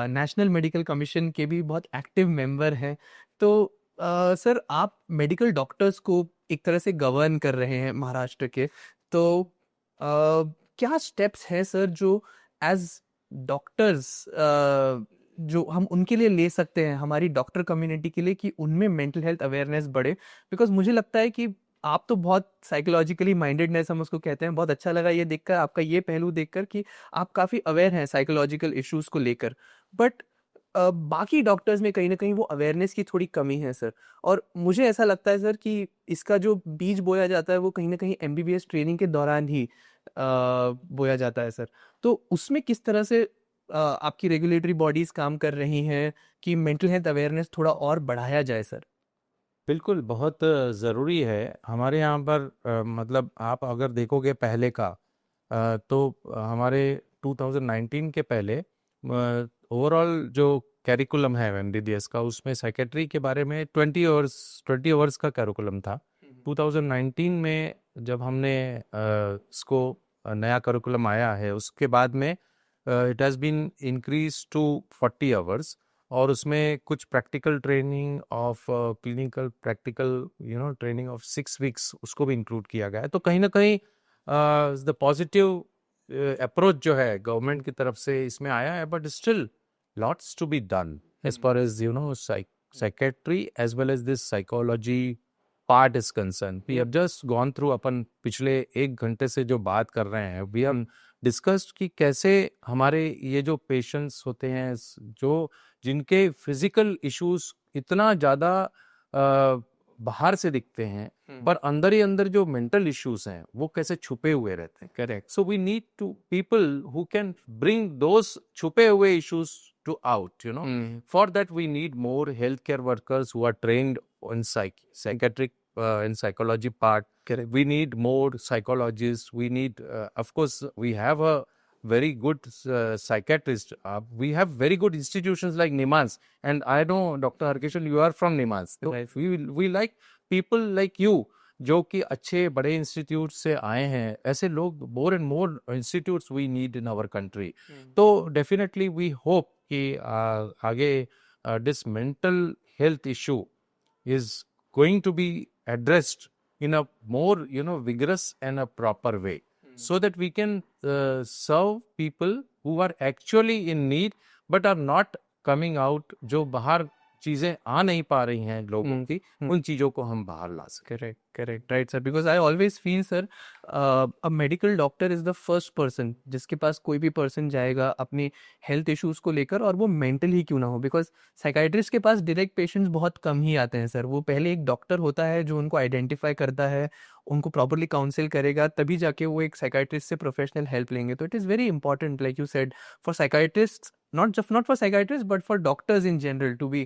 S1: नेशनल मेडिकल कमीशन के भी बहुत एक्टिव मेंबर हैं. तो सर आप मेडिकल डॉक्टर्स को एक तरह से गवर्न कर रहे हैं महाराष्ट्र के. तो क्या स्टेप्स हैं सर जो एज डॉक्टर्स जो हम उनके लिए ले सकते हैं, हमारी डॉक्टर कम्युनिटी के लिए, कि उनमें मेंटल हेल्थ अवेयरनेस बढ़े? बिकॉज मुझे लगता है कि आप तो बहुत साइकोलॉजिकली माइंडेडनेस हम उसको कहते हैं, बहुत अच्छा लगा ये देखकर, आपका ये पहलू देखकर कि आप काफ़ी अवेयर हैं साइकोलॉजिकल इश्यूज को लेकर. बट बाकी डॉक्टर्स में कहीं ना कहीं वो अवेयरनेस की थोड़ी कमी है सर. और मुझे ऐसा लगता है सर कि इसका जो बीज बोया जाता है वो कहीं ना कहीं MBBS ट्रेनिंग के दौरान ही बोया जाता है सर. तो उसमें किस तरह से आपकी रेगुलेटरी बॉडीज काम कर रही हैं कि मेंटल हेल्थ अवेयरनेस थोड़ा और बढ़ाया जाए सर?
S2: बिल्कुल, बहुत ज़रूरी है हमारे यहाँ पर. मतलब आप अगर देखोगे पहले का, तो हमारे 2019 के पहले ओवरऑल जो कैरिकुलम है MBBS का, उसमें साइकेट्री के बारे में 20 आवर्स का कैरिकुलम था. 2019 में जब हमने इसको नया कैरिकुलम आया है, उसके बाद में it has been increase to 40 hours. और उसमें कुछ practical training of clinical practical training of 6 weeks उसको भी इंक्लूड किया गया है. तो कहीं ना कहीं द पॉजिटिव अप्रोच जो है गवर्नमेंट की तरफ से इसमें आया है. But still lots to be done as far as psychiatry as well as this psychology part is concern. We have just gone through, अपन पिछले 1 घंटे से जो बात कर रहे हैं, वी हैव डिस्कस्ड कि कैसे हमारे ये जो पेशेंट्स होते हैं जो जिनके फिजिकल इश्यूज इतना ज़्यादा बाहर से दिखते हैं, पर अंदर ही अंदर जो मेंटल इश्यूज हैं वो कैसे छुपे हुए रहते हैं. Correct. So we need to people who can bring those छुपे हुए issues to out. For that we need more healthcare workers who are trained in psychiatric and psychology part.
S1: Correct.
S2: We need more psychologists. We need of course we have a very good psychiatrist. We have very good institutions like Nimans, and I know Dr. Harkishan, you are from Nimans. So
S1: Right.
S2: we like people like you जो कि अच्छे बड़े institute से आए हैं. ऐसे लोग more and more institutes we need in our country. तो डेफिनेटली वी होप कि आगे this mental health issue is going to be addressed in a more vigorous and a proper way. so that we can serve people who are actually in need but are not coming out, जो बाहर चीजें आ नहीं पा रही हैं लोगों की, उन चीजों को हम बाहर ला सकें.
S1: Correct right sir, because I always feel sir a medical doctor is the first person जिसके पास कोई भी पर्सन जाएगा अपनी हेल्थ इश्यूज को लेकर, और वो मेंटल ही क्यों ना हो, बिकॉज साइकाइट्रिस्ट के पास डायरेक्ट पेशेंट्स बहुत कम ही आते हैं सर. वो पहले एक डॉक्टर होता है जो उनको आइडेंटिफाई करता है, उनको प्रॉपरली काउंसिल करेगा, तभी जाके वो एक साइकाइट्रिस्ट से प्रोफेशनल हेल्प लेंगे. तो it is very important like you said for psychiatrist, not for psychiatrists but for doctors in general to be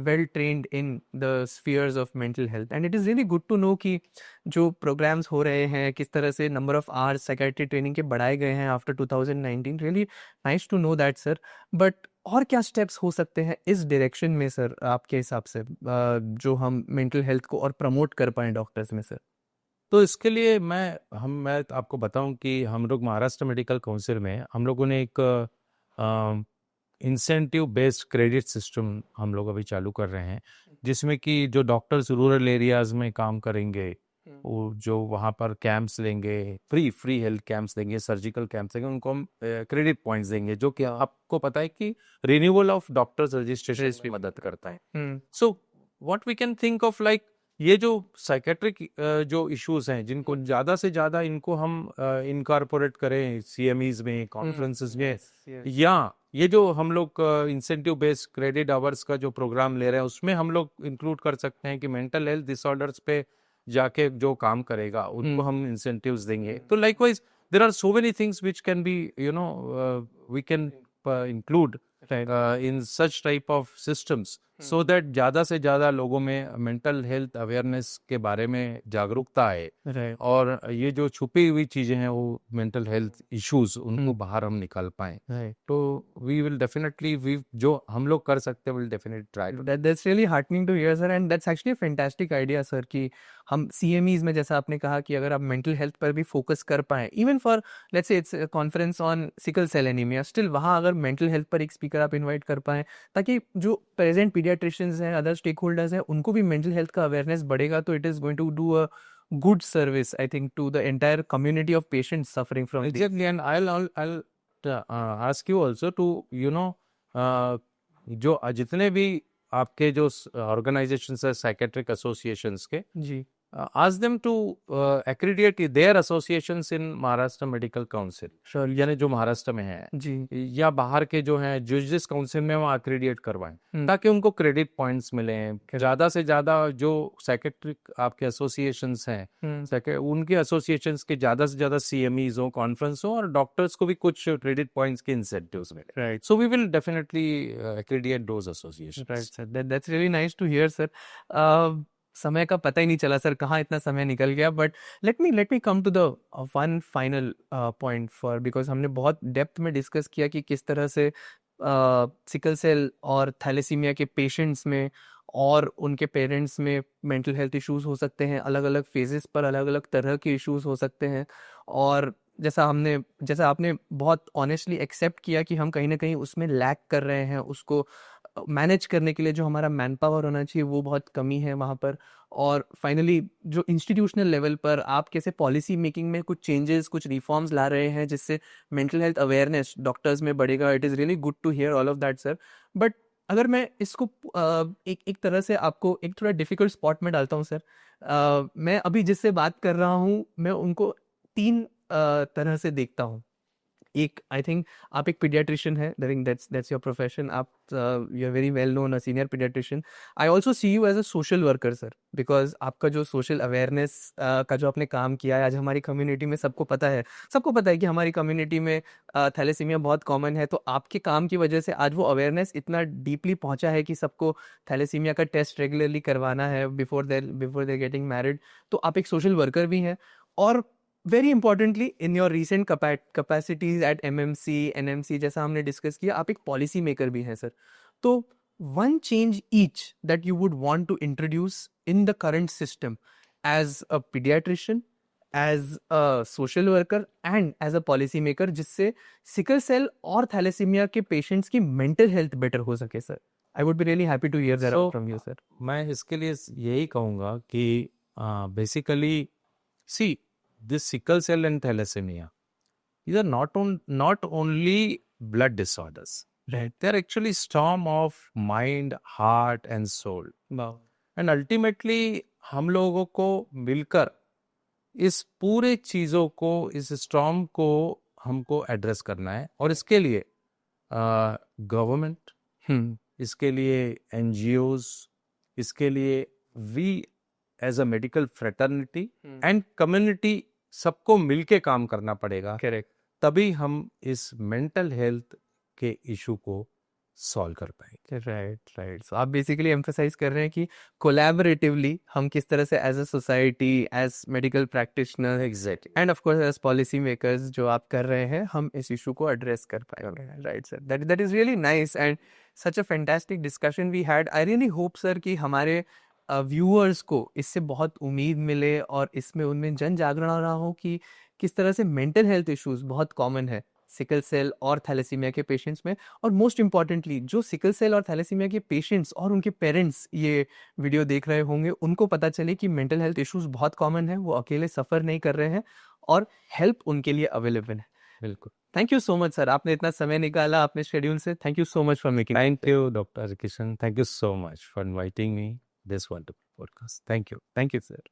S1: well trained in the spheres of mental health. And it is really good to know कि जो programs हो रहे हैं किस तरह से number of hours psychiatry training के बढ़ाए गए हैं after 2019. really nice to know that sir. but और क्या steps हो सकते हैं इस direction में सर आपके हिसाब से जो हम mental health को और promote कर पाएं डॉक्टर्स में सर?
S2: तो इसके लिए मैं आपको बताऊं कि हम लोग महाराष्ट्र मेडिकल काउंसिल में हम लोगों ने एक इंसेंटिव बेस्ड क्रेडिट सिस्टम हम लोग अभी चालू कर रहे हैं, जिसमें कि जो डॉक्टर्स रूरल एरियाज में काम करेंगे वो जो वहाँ पर कैंप्स लेंगे, फ्री हेल्थ कैंप्स देंगे, सर्जिकल कैंप्स देंगे, उनको हम क्रेडिट पॉइंट्स देंगे, जो कि आपको पता है कि रिन्यूअल ऑफ डॉक्टर्स रजिस्ट्रेशन में मदद करता है. So what we can think of like ये जो साइकेट्रिक जो इश्यूज हैं जिनको ज़्यादा से ज़्यादा इनको हम इनकॉर्पोरेट करें सीएमईज में, कॉन्फ्रेंसेस में, या ये जो हम लोग इंसेंटिव बेस्ड क्रेडिट आवर्स का जो प्रोग्राम ले रहे हैं उसमें हम लोग इंक्लूड कर सकते हैं कि मेंटल हेल्थ डिसऑर्डर्स पे जाके जो काम करेगा उनको हम इंसेंटिव्स देंगे. तो likewise there are so many things which can be we can include in such type of systems so that ज़्यादा से ज़्यादा लोगों में मेंटल हेल्थ अवेयरनेस के बारे में जागरूकता है, और ये जो छुपी हुई चीज़ें हैं वो मेंटल हेल्थ इश्यूज उनको बाहर हम निकाल पाएं. तो वी विल डेफिनेटली जो हम लोग कर सकते हैं will definitely try.
S1: That's really heartening to hear sir, and that's actually fantastic idea sir कि हम सीएमईज में जैसा आपने कहा कि अगर आप मेंटल हेल्थ पर भी फोकस कर पाएं, even for let's say it's conference on sickle cell anaemia, still वहाँ अगर मेंटल हेल्थ पर एक स्पीकर आप इन्वाइट कर पाएं ताकि जो प्रेजेंट पीडियाट्रिशियंस हैं, अदर स्टेक होल्डर्स हैं, उनको भी मेंटल हेल्थ का अवेयरनेस बढ़ेगा, तो it is going to do a good service I think to the entire community of patients suffering from
S2: exactly. And I'll ask you also to जो जितने भी आपके जो ऑर्गेनाइजेशंस है साइकेट्रिक एसोसिएशंस के,
S1: जी,
S2: ask them to accredit their associations in Maharashtra medical council.
S1: Sure.
S2: यानी जो महाराष्ट्र में है
S1: जी,
S2: या बाहर के जो हैं जिस काउंसिल में वो एक्रेडिट करवाएं ताकि उनको क्रेडिट पॉइंट्स मिले. ज़्यादा से ज़्यादा जो साइकेट्रिक आपके एसोसिएशंस हैं उनके एसोसिएशंस के ज़्यादा से ज़्यादा सीएमईज हो, कॉन्फ्रेंस हो, और डॉक्टर्स को भी कुछ क्रेडिट पॉइंट्स के इंसेंटिव्स मिले.
S1: Right.
S2: So we will definitely accredit those associations.
S1: Right sir, that's really nice to hear sir. समय का पता ही नहीं चला सर कहाँ इतना समय निकल गया. But let me come to the one final point for, because हमने बहुत डेप्थ में डिस्कस किया कि किस तरह से सिकल सेल और थैलेसीमिया के पेशेंट्स में और उनके पेरेंट्स में मेंटल हेल्थ इश्यूज हो सकते हैं, अलग अलग फेजेस पर अलग अलग तरह के इश्यूज हो सकते हैं. और जैसा आपने बहुत ऑनेस्टली एक्सेप्ट किया कि हम कहीं ना कहीं उसमें लैक कर रहे हैं, उसको मैनेज करने के लिए जो हमारा मैन पावर होना चाहिए वो बहुत कमी है वहाँ पर. और फाइनली जो इंस्टीट्यूशनल लेवल पर आप कैसे पॉलिसी मेकिंग में कुछ चेंजेस, कुछ रिफॉर्म्स ला रहे हैं जिससे मेंटल हेल्थ अवेयरनेस डॉक्टर्स में बढ़ेगा, it is really good to hear all of that sir. But अगर मैं इसको एक तरह से आपको एक थोड़ा डिफिकल्ट स्पॉट में डालता हूँ सर. मैं अभी जिससे बात कर रहा हूँ मैं उनको 3 तरह से देखता हूँ. एक, आई थिंक आप एक पीडियाट्रिशियन है, I think that's your profession, आप you are very well known a senior pediatrician. I also see you as a social worker sir, because आपका जो सोशल अवेयरनेस का जो आपने काम किया है आज हमारी कम्युनिटी में सबको पता है कि हमारी कम्युनिटी में थैलेसीमिया बहुत कॉमन है. तो आपके काम की वजह से आज वो अवेयरनेस इतना डीपली पहुंचा है कि सबको थैलेसीमिया का टेस्ट रेगुलरली करवाना है बिफोर देर गेटिंग मैरिड. तो आप एक सोशल वर्कर भी हैं, और very importantly in your recent capacities at MMC, NMC जैसा हमने डिस्कस किया, आप एक पॉलिसी मेकर भी हैं सर. तो one change each that you would want to introduce in the current system as a paediatrician, as a social worker and as a policy maker, जिससे sickle cell और thalassaemia के patients की mental health better हो सके sir. I would be really happy to hear that from you sir.
S2: मैं इसके लिए यही कहूँगा कि basically see this sickle cell and thalassaemia these are not only blood disorders.
S1: Right.
S2: They are actually storm of mind, heart and soul.
S1: Wow.
S2: And ultimately हम लोगों को मिलकर इस पूरे चीजों को, इस स्टॉर्म को हमको एड्रेस करना है. और इसके लिए गवर्नमेंट, इसके लिए एनजीओज, इसके लिए we as a medical fraternity and community, सबको मिलके काम करना पड़ेगा.
S1: करेक्ट.
S2: तभी हम इस मेंटल हेल्थ के इशू को सॉल्व कर पाएंगे.
S1: राइट. सो आप बेसिकली एम्फसाइज कर रहे हैं कि कोलैबोरेटिवली हम किस तरह से as a society, as medical practitioner
S2: exactly.
S1: And of course as policy makers जो आप कर रहे हैं, हम इस इशू को एड्रेस कर पाएंगे. Right sir, that is really nice and such a fantastic discussion we had. I really hope sir कि हमारे व्यूअर्स को इससे बहुत उम्मीद मिले और इसमें उनमें जन जागरण हो रहा हो कि किस तरह से मेंटल हेल्थ इश्यूज बहुत कॉमन है सिकल सेल और थैलेसीमिया के पेशेंट्स में. और मोस्ट इम्पॉर्टेंटली जो सिकल सेल और थैलेसीमिया के पेशेंट्स और उनके पेरेंट्स ये वीडियो देख रहे होंगे, उनको पता चले कि मेंटल हेल्थ इश्यूज बहुत कॉमन है, वो अकेले सफ़र नहीं कर रहे हैं और हेल्प उनके लिए अवेलेबल है.
S2: बिल्कुल.
S1: Thank you so much sir, आपने इतना समय निकाला अपने शेड्यूल से. Thank you so much for making.
S2: Thank you, Dr. Kishan. Thank you so much for inviting me this wonderful podcast. Thank you.
S1: Thank you sir.